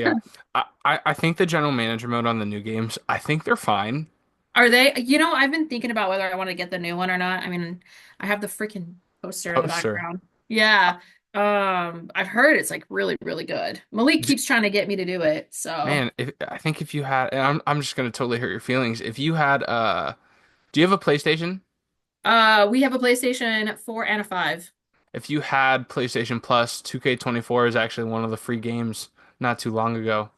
yeah. I think the general manager mode on the new games, I think they're fine. Are they, I've been thinking about whether I want to get the new one or not. I mean, I have the freaking poster in the Poster. background. Yeah. I've heard it's like really, really good. Malik D keeps trying to get me to do it. So, Man, I think if you had, and I'm just gonna totally hurt your feelings. If you had, do you have a PlayStation? we have a PlayStation 4 and a 5. If you had PlayStation Plus, 2K24 is actually one of the free games not too long ago.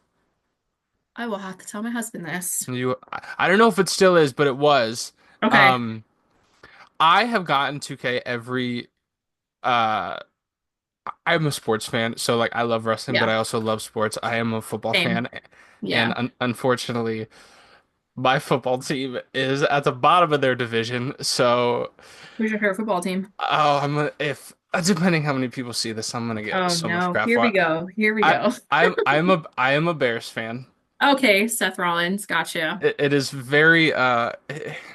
I will have to tell my husband this. I don't know if it still is, but it was. Okay. Um, I have gotten 2K uh, I'm a sports fan, so like I love wrestling, but Yeah. I also love sports. I am a football Same. fan, and Yeah. unfortunately. my football team is at the bottom of their division. So, Who's your favorite football team? oh, if depending how many people see this, I'm gonna get Oh so much no, crap here for we it. go. Here we I go. I am a Bears fan. Okay, Seth Rollins, gotcha. It is very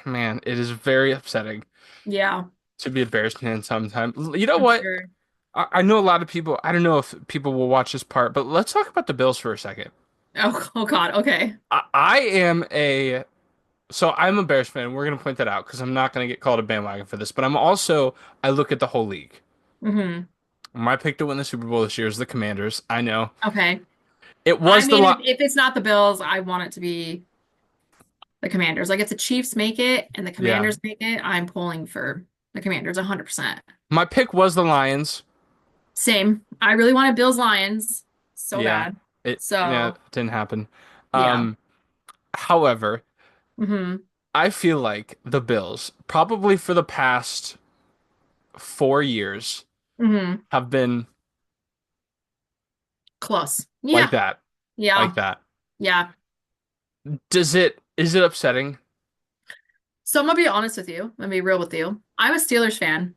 man, it is very upsetting Yeah, to be a Bears fan sometimes. You know I'm what? sure. I know a lot of people. I don't know if people will watch this part, but let's talk about the Bills for a second. Oh, oh God, okay. I am a so I'm a Bears fan. We're gonna point that out because I'm not gonna get called a bandwagon for this. But I'm also I look at the whole league. Hmm. My pick to win the Super Bowl this year is the Commanders. I know Okay. it I was the mean, lot. if it's not the Bills, I want it to be the Commanders. Like if the Chiefs make it and the Yeah, Commanders make it, I'm pulling for the Commanders 100%. my pick was the Lions. Same. I really wanted Bills Lions so Yeah, bad. it yeah So, didn't happen. yeah. Um, however, Hmm. I feel like the Bills probably for the past 4 years Hmm. have been Close. like Yeah. that, like Yeah. that. Yeah. Does it is it upsetting? So I'm gonna be honest with you. I'm gonna be real with you. I'm a Steelers fan.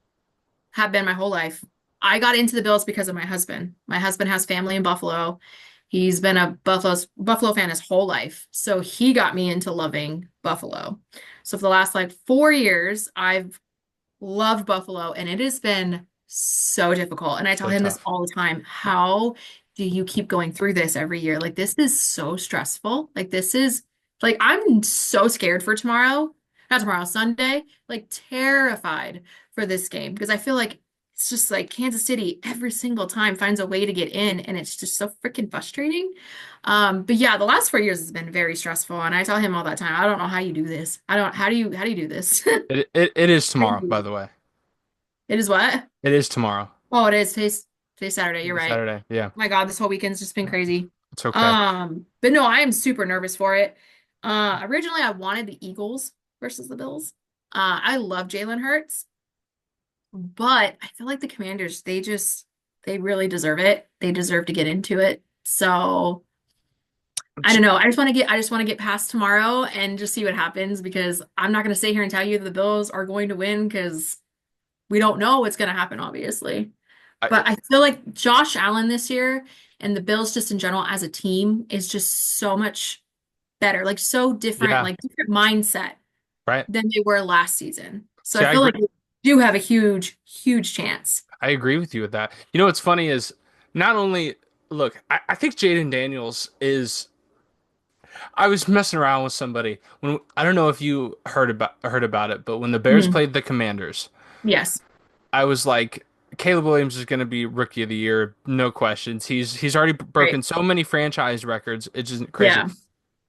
Have been my whole life. I got into the Bills because of my husband. My husband has family in Buffalo. He's been a Buffalo fan his whole life. So he got me into loving Buffalo. So for the last like 4 years, I've loved Buffalo, and it has been so difficult. And I tell So him this tough. all the time. How do you keep going through this every year? Like, this is so stressful. Like, this is like, I'm so scared for tomorrow. Not tomorrow, Sunday. Like, terrified for this game because I feel like it's just like Kansas City every single time finds a way to get in, and it's just so freaking frustrating. But yeah, the last 4 years has been very stressful, and I tell him all that time, I don't know how you do this. I don't, how do you do this? It is How do you tomorrow, do by this? the way. It is what? It is tomorrow. Oh, it is face Saturday. You're right. Saturday. Yeah. My God, this whole weekend's just been crazy. It's okay. But no, I am super nervous for it. Originally I wanted the Eagles versus the Bills. I love Jalen Hurts, but I feel like the Commanders, they really deserve it. They deserve to get into it. So I don't know. I just want to get past tomorrow and just see what happens because I'm not going to sit here and tell you the Bills are going to win because we don't know what's going to happen, obviously. I, But I feel like Josh Allen this year and the Bills just in general as a team is just so much better, like so different, yeah, like different mindset right. than they were last season. So See, I I feel agree. like they do have a huge, huge chance. I agree with you with that. You know what's funny is not only look, I think Jaden Daniels is I was messing around with somebody when I don't know if you heard about it, but when the Bears Mhm. played the Commanders, Yes. I was like, Caleb Williams is going to be Rookie of the Year, no questions. He's already broken Great. so many franchise records, it's just crazy. Yeah.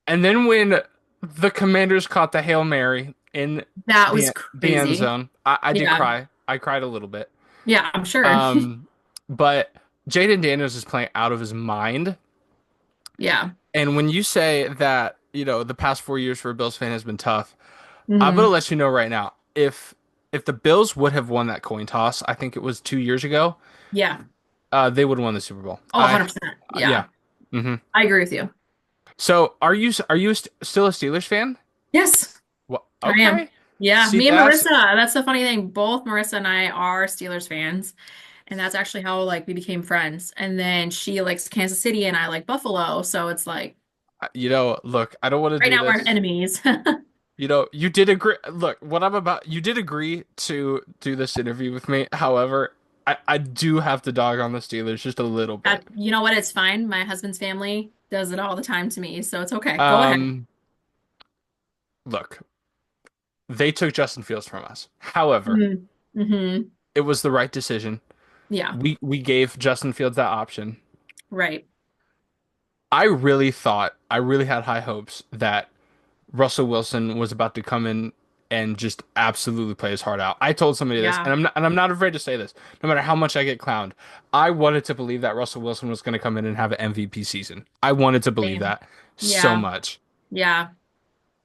And then when the Commanders caught the Hail Mary in That was the end crazy. zone, I did Yeah. cry. I cried a little bit. Yeah, I'm sure. Um, but Jaden Daniels is playing out of his mind. Yeah. And when you say that, you know, the past 4 years for a Bills fan has been tough, I'm gonna Hmm. let you know right now. If the Bills would have won that coin toss, I think it was 2 years ago, Yeah. they would have won the Super Bowl. Oh, 100%. Yeah. Yeah. hmm I agree with you. So are you still a Steelers fan? Yes. Well, I am. okay. Yeah, See, me and that's Marissa, that's the funny thing. Both Marissa and I are Steelers fans. And that's actually how like we became friends. And then she likes Kansas City and I like Buffalo. So it's like you know, look, I don't want to right do now we're this. enemies. You know, you did agree. Look, what I'm about, you did agree to do this interview with me. However, I do have to dog on the Steelers just a little bit. You know what? It's fine. My husband's family does it all the time to me. So it's okay. Go ahead. Um, look, they took Justin Fields from us. However, Mm. Hmm. it was the right decision. Yeah, We gave Justin Fields that option. right. I really had high hopes that Russell Wilson was about to come in and just absolutely play his heart out. I told somebody this, Yeah, and I'm not afraid to say this, no matter how much I get clowned. I wanted to believe that Russell Wilson was going to come in and have an MVP season. I wanted to believe same. that so Yeah, much. yeah.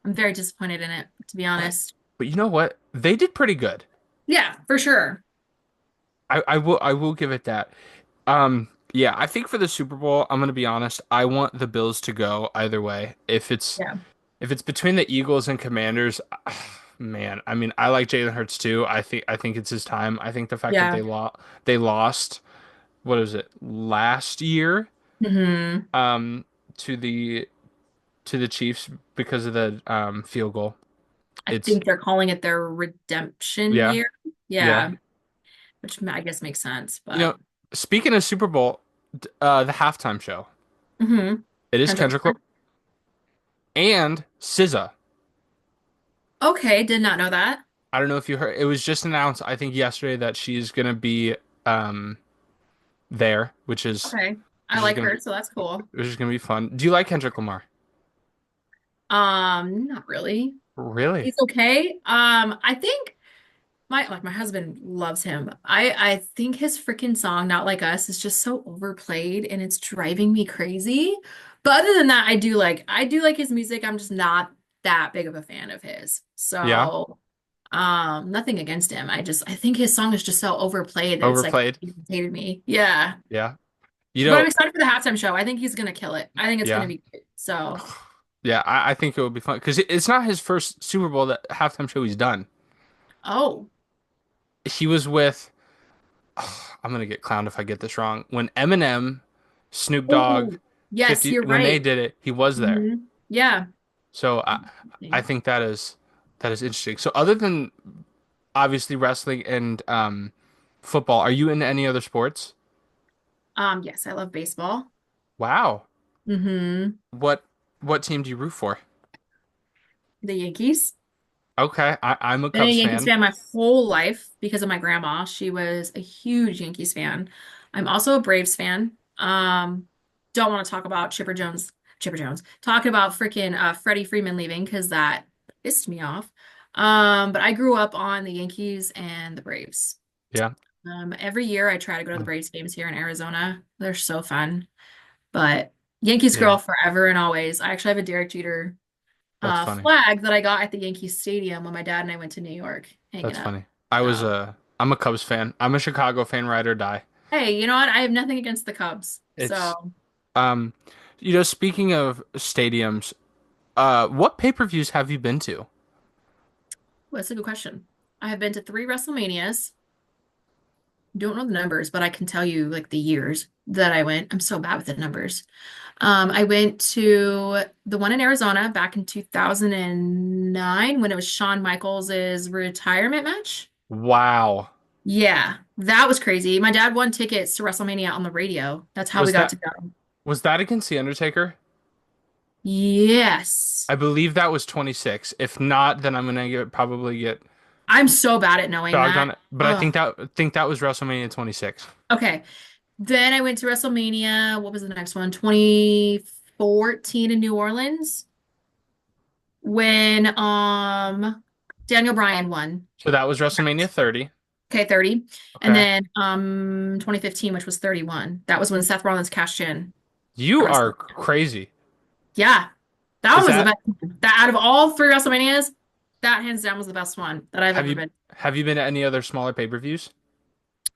I'm very disappointed in it, to be But honest. but you know what? They did pretty good. Yeah, for sure. I will give it that. Yeah, I think for the Super Bowl, I'm gonna be honest, I want the Bills to go either way. If it's Yeah. If it's between the Eagles and Commanders, man, I mean, I like Jalen Hurts too. I think it's his time. I think the fact that Yeah. they lost, what is it, last year, Hmm. um, to the Chiefs because of the field goal. I It's think they're calling it their redemption yeah, year. yeah. Yeah, which I guess makes sense, You but know, speaking of Super Bowl, the halftime show, hmm. it is Kendrick Kendrick Lamar. and SZA. Okay, did not know that. I don't know if you heard. It was just announced, I think yesterday, that she's gonna be um there, Okay. I which is like gonna her, be so that's cool. fun. Do you like Kendrick Lamar? Not really. Really? He's okay. I think my husband loves him. I think his freaking song Not Like Us is just so overplayed and it's driving me crazy. But other than that, I do like his music. I'm just not that big of a fan of his. Yeah. So, nothing against him. I think his song is just so overplayed that it's like Overplayed? irritated me. Yeah. Yeah. You But I'm know, excited for the halftime show. I think he's gonna kill it. I think it's gonna yeah. be great. So, Yeah, I think it would be fun because it's not his first Super Bowl that halftime show he's done. oh, He was with, I'm gonna get clowned if I get this wrong. When Eminem, Snoop Dogg, oh, yes, 50, you're when they right. did it, he was there. Hmm. Yeah. So I think that is interesting. So other than obviously wrestling and football, are you into any other sports? Yes, I love baseball. Wow. Hmm. What what team do you root for? The Yankees. Okay, I'm a Been a Cubs Yankees fan. fan my whole life because of my grandma. She was a huge Yankees fan. I'm also a Braves fan. Don't want to talk about Chipper Jones. Chipper Jones. Talking about freaking Freddie Freeman leaving because that pissed me off. But I grew up on the Yankees and the Braves. Yeah. Every year I try to go to the Mm. Braves games here in Arizona. They're so fun. But Yankees girl Yeah, forever and always. I actually have a Derek Jeter that's funny. flag that I got at the Yankee Stadium when my dad and I went to New York hanging That's up. funny. So, I'm a Cubs fan. I'm a Chicago fan, ride or die. hey, you know what? I have nothing against the Cubs. It's So, um, speaking of stadiums, what pay-per-views have you been to? well, that's a good question. I have been to three WrestleManias. Don't know the numbers, but I can tell you like the years that I went. I'm so bad with the numbers. I went to the one in Arizona back in 2009 when it was Shawn Michaels' retirement match. Wow. Yeah, that was crazy. My dad won tickets to WrestleMania on the radio. That's how we Was got that to go. was that against The Undertaker? Yes. I believe that was 26. If not, then I'm gonna probably get I'm so bad at knowing dogged that. on it. But I Oh, think that was WrestleMania 26. okay. Then I went to WrestleMania. What was the next one? 2014 in New Orleans when Daniel Bryan won. So that was WrestleMania 30. Okay, 30. And Okay. then 2015, which was 31. That was when Seth Rollins cashed in You at are WrestleMania. crazy. Yeah, that one Is was the that best one. That out of all three WrestleManias, that hands down was the best one that I've have ever you been. have you been to any other smaller pay-per-views?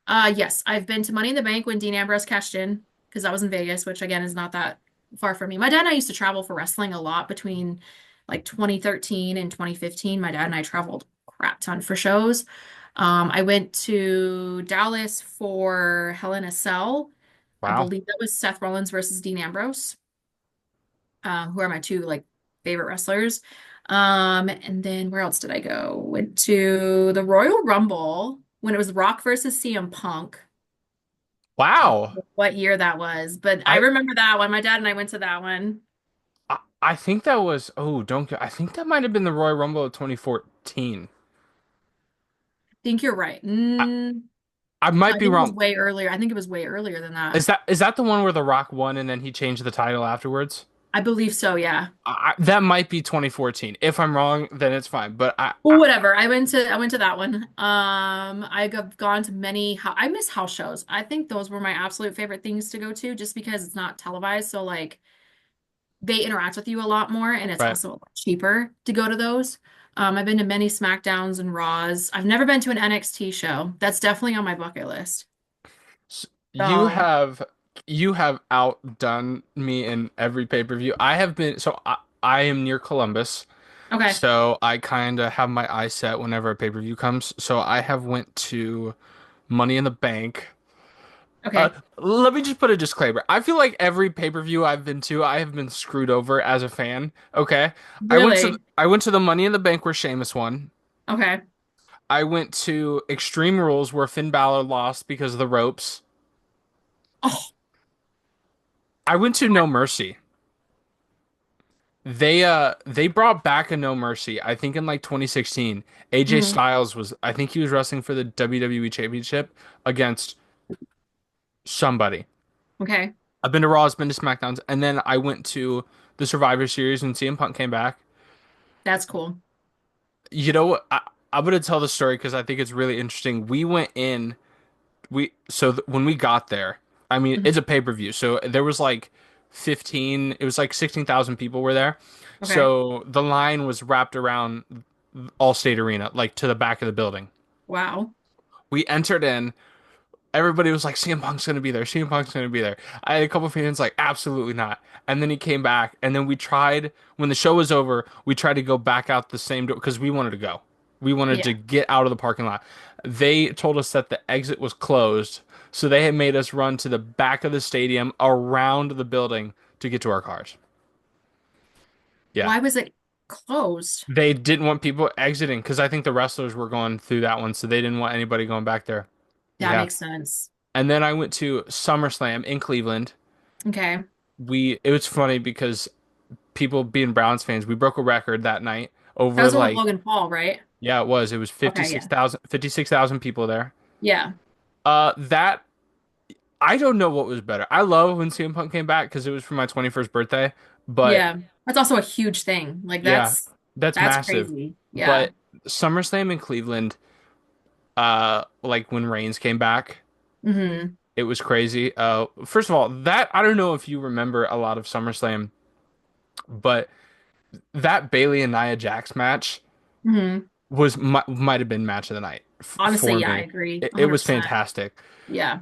Yes, I've been to Money in the Bank when Dean Ambrose cashed in because that was in Vegas, which again is not that far from me. My dad and I used to travel for wrestling a lot between like 2013 and 2015. My dad and I traveled a crap ton for shows. I went to Dallas for Hell in a Cell. I Wow. believe that was Seth Rollins versus Dean Ambrose, who are my two like favorite wrestlers. And then where else did I go? Went to the Royal Rumble when it was Rock versus CM Punk. Don't Wow. know what year that was, but I I remember that one. My dad and I went to that one. I think that was don't I think that might have been the Royal Rumble of 2014. I think you're right. I, I might I be think it was wrong. way earlier. I think it was way earlier than that. Is that the one where The Rock won and then he changed the title afterwards? I believe so, yeah. That might be 2014. If I'm wrong, then it's fine. But Well, whatever. I went to that one. I've gone to I miss house shows. I think those were my absolute favorite things to go to just because it's not televised. So like they interact with you a lot more and it's right. also a lot cheaper to go to those. I've been to many SmackDowns and Raws. I've never been to an NXT show. That's definitely on my bucket list. You So, have you have outdone me in every pay-per-view. I have been so I am near Columbus, Okay. so I kind of have my eyes set whenever a pay-per-view comes. So I have went to Money in the Bank. Okay. Let me just put a disclaimer. I feel like every pay-per-view I've been to, I have been screwed over as a fan. Okay. Really? I went to the Money in the Bank where Sheamus won. Okay. I went to Extreme Rules where Finn Balor lost because of the ropes. Oh. I went to No Mercy. They brought back a No Mercy, I think in like 2016. AJ Hmm. Styles was I think he was wrestling for the WWE Championship against somebody. Okay. I've been to Raws, been to SmackDowns, and then I went to the Survivor Series when CM Punk came back. That's cool. You know what? I'm gonna tell the story because I think it's really interesting. We went in, when we got there, I mean, Mhm. it's a pay-per-view, so there was like 15, it was like 16,000 people were there. Okay. So the line was wrapped around Allstate Arena, like to the back of the building. Wow. We entered in. Everybody was like, CM Punk's gonna be there. CM Punk's gonna be there. I had a couple of fans like, absolutely not. And then he came back, and then we tried when the show was over. We tried to go back out the same door because we wanted to go. We wanted to Yeah. get out of the parking lot. They told us that the exit was closed, so they had made us run to the back of the stadium around the building to get to our cars. Yeah. Why was it closed? They didn't want people exiting because I think the wrestlers were going through that one, so they didn't want anybody going back there. That Yeah. makes sense. And then I went to SummerSlam in Cleveland. Okay. It was funny because people being Browns fans, we broke a record that night That over was the one with like Logan Paul, right? yeah, it was Okay, yeah. 56,000 people there. Yeah. That I don't know what was better. I love when CM Punk came back because it was for my 21st birthday, but Yeah. That's also a huge thing. Like yeah, that's that's massive. crazy. Yeah. But SummerSlam in Cleveland, like when Reigns came back, Hmm. it was crazy. First of all, that I don't know if you remember a lot of SummerSlam, but that Bailey and Nia Jax match Hmm. might have been match of the night Honestly, for yeah, I me. agree. It was 100%. fantastic. Yeah.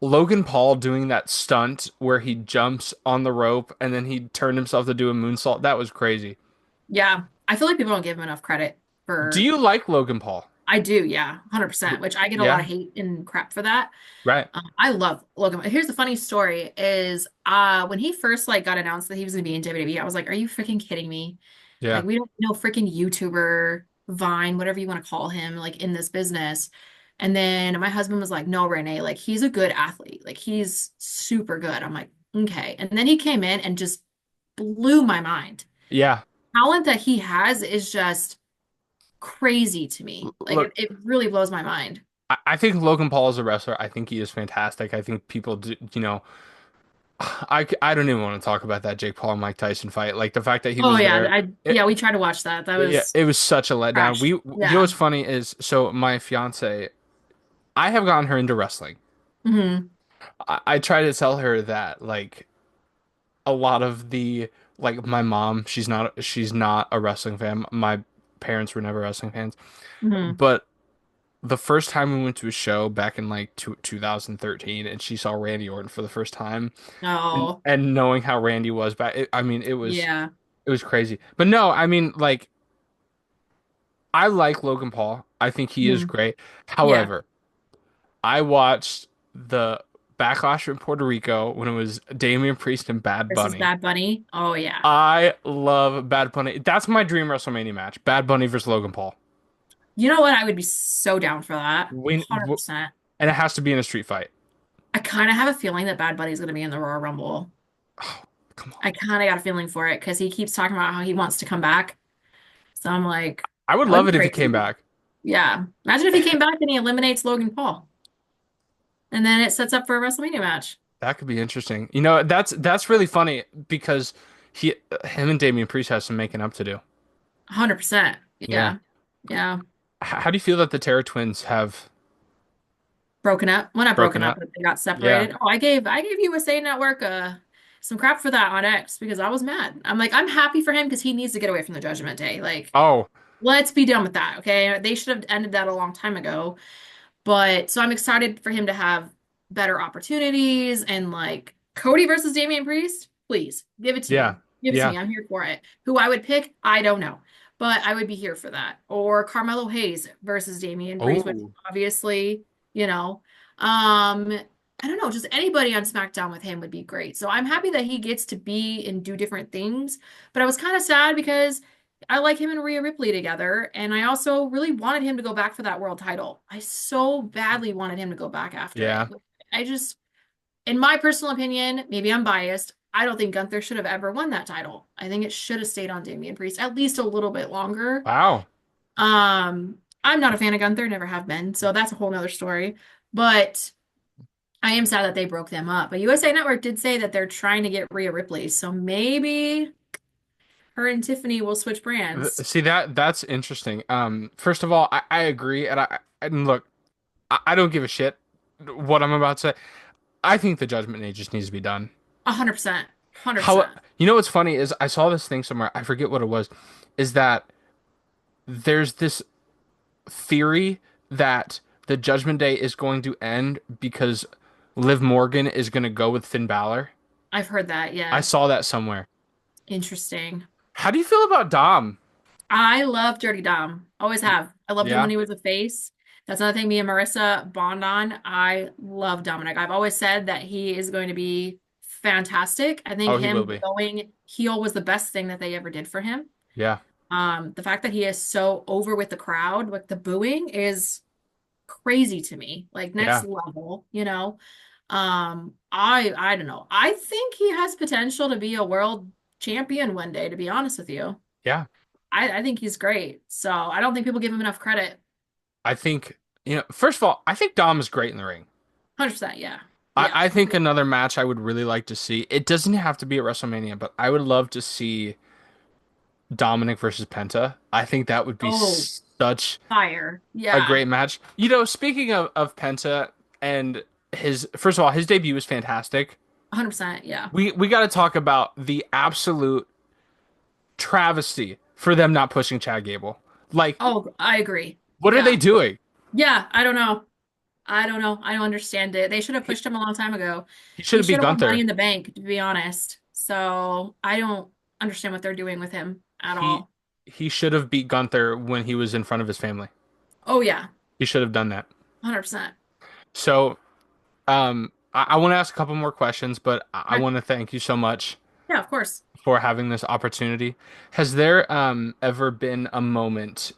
Logan Paul doing that stunt where he jumps on the rope and then he turned himself to do a moonsault. That was crazy. Yeah. I feel like people don't give him enough credit Do for you like Logan Paul? I do, yeah. 100%, which I get a lot of Yeah, hate and crap for that. right. I love Logan. Here's the funny story is when he first like got announced that he was gonna be in WWE, I was like, are you freaking kidding me? Like Yeah. we don't know freaking YouTuber, Vine, whatever you want to call him, like in this business. And then my husband was like, no, Renee, like he's a good athlete. Like he's super good. I'm like, okay. And then he came in and just blew my mind. Yeah. Talent that he has is just crazy to me. Like Look, it really blows my mind. I think Logan Paul is a wrestler. I think he is fantastic. I think people do, I don't even want to talk about that Jake Paul and Mike Tyson fight. Like the fact that he Oh was yeah, there. yeah, we tried to watch that. That Yeah, was it was such a letdown. trash. What's Yeah. funny is, so my fiance, I have gotten her into wrestling. Hmm. I try to tell her that like a lot of the like my mom, she's not a wrestling fan. My parents were never wrestling fans, Hmm. but the first time we went to a show back in like 2013, and she saw Randy Orton for the first time, Oh, and knowing how Randy was back, I mean, yeah. it was crazy. But no, I mean, like I like Logan Paul. I think he is Hmm. great. Yeah. However, I watched the Backlash in Puerto Rico when it was Damian Priest and Bad This is Bunny. Bad Bunny. Oh yeah. I love Bad Bunny. That's my dream WrestleMania match. Bad Bunny versus Logan Paul. You know what? I would be so down for that. Win, 100%. and it has to be in a street fight. I kind of have a feeling that Bad Bunny's going to be in the Royal Rumble. Oh, come on. I kind of got a feeling for it because he keeps talking about how he wants to come back. So I'm like, I would that would love be it if he came crazy. back. Yeah. Imagine if he came back and he eliminates Logan Paul. And then it sets up for a WrestleMania match. That could be interesting. You know, that's really funny because him and Damian Priest has some making up to do. 100%. Yeah. Yeah. Yeah. How do you feel that the Terror Twins have Broken up. Well, not broken broken up, up? but they got Yeah. separated. Oh, I gave USA Network some crap for that on X because I was mad. I'm like, I'm happy for him because he needs to get away from the Judgment Day. Like, Oh, let's be done with that, okay? They should have ended that a long time ago. But so I'm excited for him to have better opportunities and like Cody versus Damian Priest. Please give it to yeah. me. Give it to Yeah. me. I'm here for it. Who I would pick, I don't know. But I would be here for that. Or Carmelo Hayes versus Damian Priest, which Oh, obviously, you know, um, I don't know, just anybody on SmackDown with him would be great. So I'm happy that he gets to be and do different things. But I was kind of sad because I like him and Rhea Ripley together, and I also really wanted him to go back for that world title. I so badly wanted him to go back after it. yeah. I just in my personal opinion, maybe I'm biased. I don't think Gunther should have ever won that title. I think it should have stayed on Damian Priest at least a little bit longer. Wow. I'm not a fan of Gunther, never have been, so that's a whole nother story. But I am sad that they broke them up. But USA Network did say that they're trying to get Rhea Ripley, so maybe her and Tiffany will switch brands. See that's interesting. First of all, I agree, and look, I don't give a shit what I'm about to say. I think the Judgment Day just needs to be done. 100%. How 100%. you know what's funny is I saw this thing somewhere. I forget what it was. Is that there's this theory that the Judgment Day is going to end because Liv Morgan is going to go with Finn Balor. I've heard that, I yeah. saw that somewhere. Interesting. How do you feel about Dom? I love Dirty Dom. Always have. I loved him when Yeah. he was a face. That's another thing me and Marissa bond on. I love Dominic. I've always said that he is going to be fantastic. I think Oh, he will him be. going heel was the best thing that they ever did for him. Yeah. The fact that he is so over with the crowd, like the booing is crazy to me. Like next Yeah. level, you know. I don't know. I think he has potential to be a world champion one day, to be honest with you. Yeah. I think he's great. So I don't think people give him enough credit. I think, first of all, I think Dom is great in the ring. 100%, yeah. I, Yeah. I think another match I would really like to see, it doesn't have to be at WrestleMania, but I would love to see Dominic versus Penta. I think that would be Oh, such fire. a Yeah. great match. Speaking of Penta and first of all, his debut was fantastic. 100%, yeah. We got to talk about the absolute travesty for them not pushing Chad Gable. Like, Oh, I agree. what are they Yeah. doing? Yeah, I don't know. I don't know. I don't understand it. They should have He, pushed him a long time ago. he should He have beat should have won Money Gunther. in the Bank, to be honest. So I don't understand what they're doing with him at He all. he should have beat Gunther when he was in front of his family. Oh, yeah. He should have done that. 100%. So, I want to ask a couple more questions, but I Okay. want to thank you so much Yeah, of course. for having this opportunity. Has there ever been a moment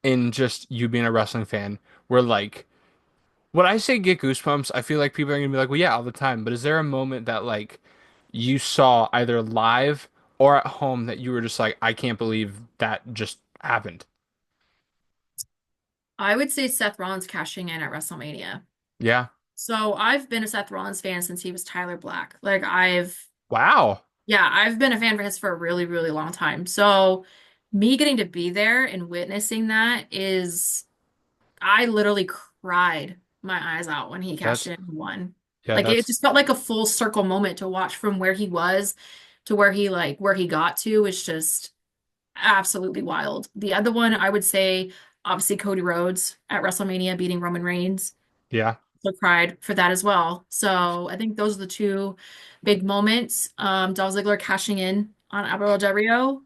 in just you being a wrestling fan where like when I say get goosebumps, I feel like people are gonna be like, well, yeah, all the time. But is there a moment that like you saw either live or at home that you were just like, I can't believe that just happened? I would say Seth Rollins cashing in at WrestleMania. Yeah. So I've been a Seth Rollins fan since he was Tyler Black. Wow. Yeah, I've been a fan for his for a really, really long time. So me getting to be there and witnessing that is, I literally cried my eyes out when he cashed That's in and won. yeah, Like it that's just felt like a full circle moment to watch from where he was to where he got to is just absolutely wild. The other one I would say, obviously Cody Rhodes at WrestleMania beating Roman Reigns. yeah. So cried for that as well. So I think those are the two big moments. Dolph Ziggler cashing in on Alberto Del Rio,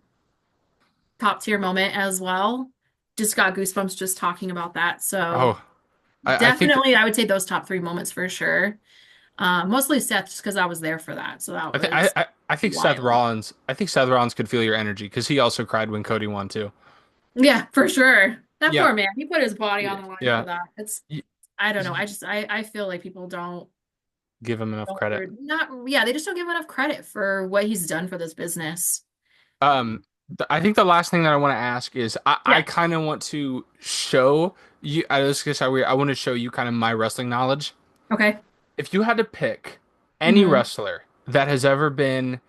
top tier moment as well. Just got goosebumps just talking about that. So Oh, I think definitely, I would say those top three moments for sure. Mostly Seth, just because I was there for that. So that I think I, was I I think Seth wild. Rollins. I think Seth Rollins could feel your energy because he also cried when Cody won too. Yeah, for sure. That Yeah, poor man, he put his body yeah, on the line for yeah. that. It's, Y- I don't know. y- I feel like people Give him enough credit. yeah, they just don't give him enough credit for what he's done for this business. I think the last thing that I want to ask is I Yeah. kind of want to show you. I was gonna say weird. I want to show you kind of my wrestling knowledge. Okay. If you had to pick any Hmm. wrestler that has ever been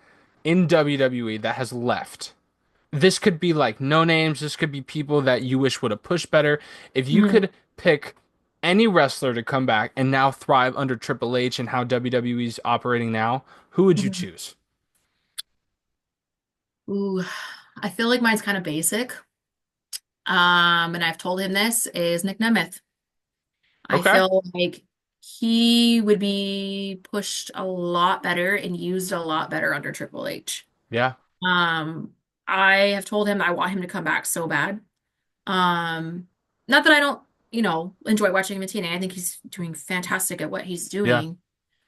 in WWE that has left, this could be like no names. This could be people that you wish would have pushed better. If you Hmm. could pick any wrestler to come back and now thrive under Triple H and how WWE is operating now, who would you Hmm. choose? Ooh, I feel like mine's kind of basic. And I've told him this is Nick Nemeth. I Okay. feel like he would be pushed a lot better and used a lot better under Triple H. Yeah. Um, I have told him I want him to come back so bad. Um, Not that I don't, enjoy watching him in TNA. I think he's doing fantastic at what he's Yeah. doing.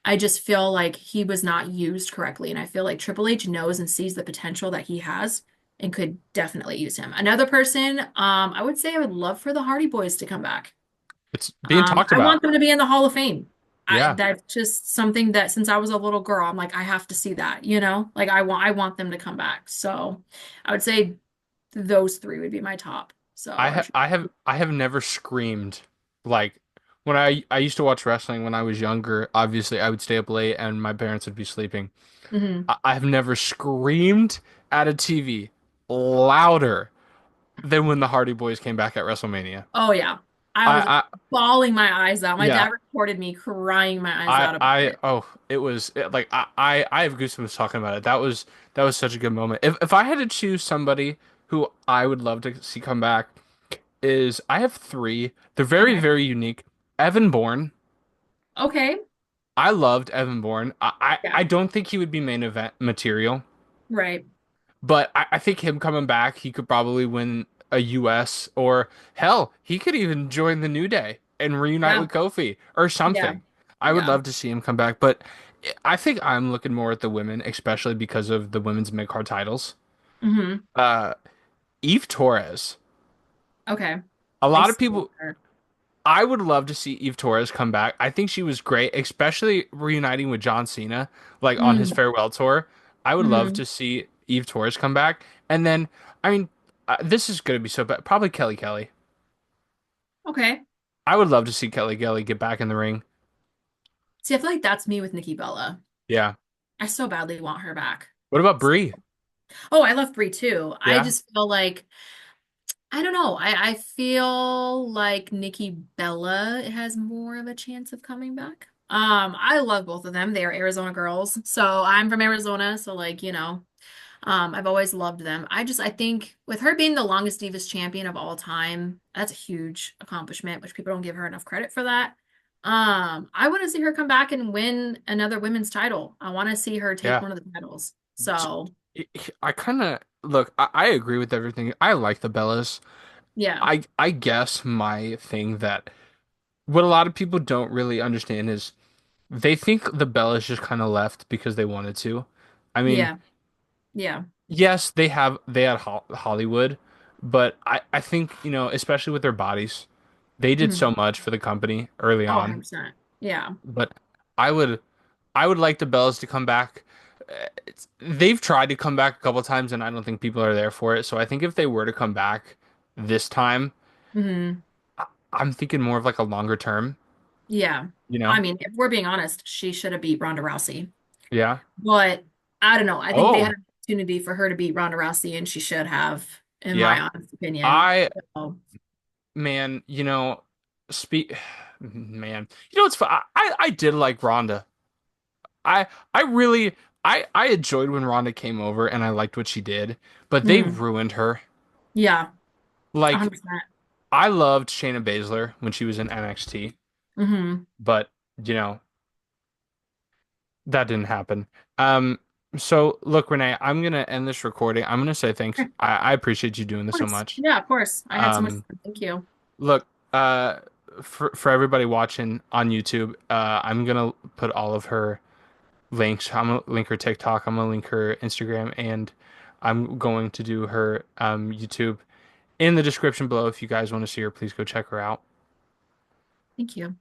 I just feel like he was not used correctly, and I feel like Triple H knows and sees the potential that he has and could definitely use him. Another person, I would say I would love for the Hardy Boys to come back. It's being talked I want about. them to be in the Hall of Fame. Yeah. That's just something that since I was a little girl, I'm like, I have to see that, Like I want them to come back. So I would say those three would be my top. So I have never screamed like when I used to watch wrestling when I was younger. Obviously, I would stay up late and my parents would be sleeping. Mhm. I have never screamed at a TV louder than when the Hardy Boys came back at WrestleMania. Oh yeah. I was I bawling my eyes out. My yeah, dad recorded me crying my eyes out about it. oh, it was like I have goosebumps talking about it. That was such a good moment. If I had to choose somebody who I would love to see come back, is I have three. They're very, Okay. very unique. Evan Bourne. Okay. I loved Evan Bourne. Yeah. I don't think he would be main event material, Right. but I think him coming back, he could probably win a US or hell, he could even join the New Day and reunite Yeah. with Kofi or Yeah. something. I would Yeah. love to see him come back, but I think I'm looking more at the women, especially because of the women's mid-card titles. Hmm. Uh, Eve Torres. Okay. A I lot of see people her. I would love to see Eve Torres come back. I think she was great, especially reuniting with John Cena, like on his Mm. farewell tour. I would love Hmm. to see Eve Torres come back. And then, I mean, this is going to be so bad. Probably Kelly Kelly. Okay. I would love to see Kelly Kelly get back in the ring. See, I feel like that's me with Nikki Bella. Yeah. I so badly want her back. What about Brie? Oh, I love Brie too. I Yeah. just feel like I don't know. I feel like Nikki Bella has more of a chance of coming back. I love both of them. They are Arizona girls. So I'm from Arizona, so like, I've always loved them. I think with her being the longest Divas champion of all time, that's a huge accomplishment, which people don't give her enough credit for that. I want to see her come back and win another women's title. I want to see her take Yeah. one of the titles. So, I kind of look, I agree with everything. I like the Bellas. yeah. I guess my thing that what a lot of people don't really understand is they think the Bellas just kind of left because they wanted to. I mean, Yeah. Yeah. yes, they had Hollywood, but I think, especially with their bodies, they did Mhm. so much for the company early Oh, on. 100%. Yeah. But I would I would like the Bellas to come back. They've tried to come back a couple times, and I don't think people are there for it. So I think if they were to come back this time, Hmm. I'm thinking more of like a longer term, Yeah. you I know? mean, if we're being honest, she should have beat Ronda Rousey. Yeah. But I don't know. I think they had Oh, an opportunity for her to beat Ronda Rousey, and she should have, in my yeah. honest opinion. I So, man, speak man. It's fun. I did like Rhonda. I I really I enjoyed when Rhonda came over and I liked what she did, but they mhm. ruined her. Yeah, Like 100%. I loved Shayna Baszler when she was in NXT, Hmm. but you know, that didn't happen. Um so look, Renee, I'm gonna end this recording. I'm gonna say thanks. Of I appreciate you doing this so course. much. Yeah, of course. I had so much Um fun. Thank you. Look, for everybody watching on YouTube, I'm gonna put all of her links. I'm gonna link her TikTok. I'm gonna link her Instagram, and I'm going to do her YouTube in the description below. If you guys want to see her, please go check her out. Thank you.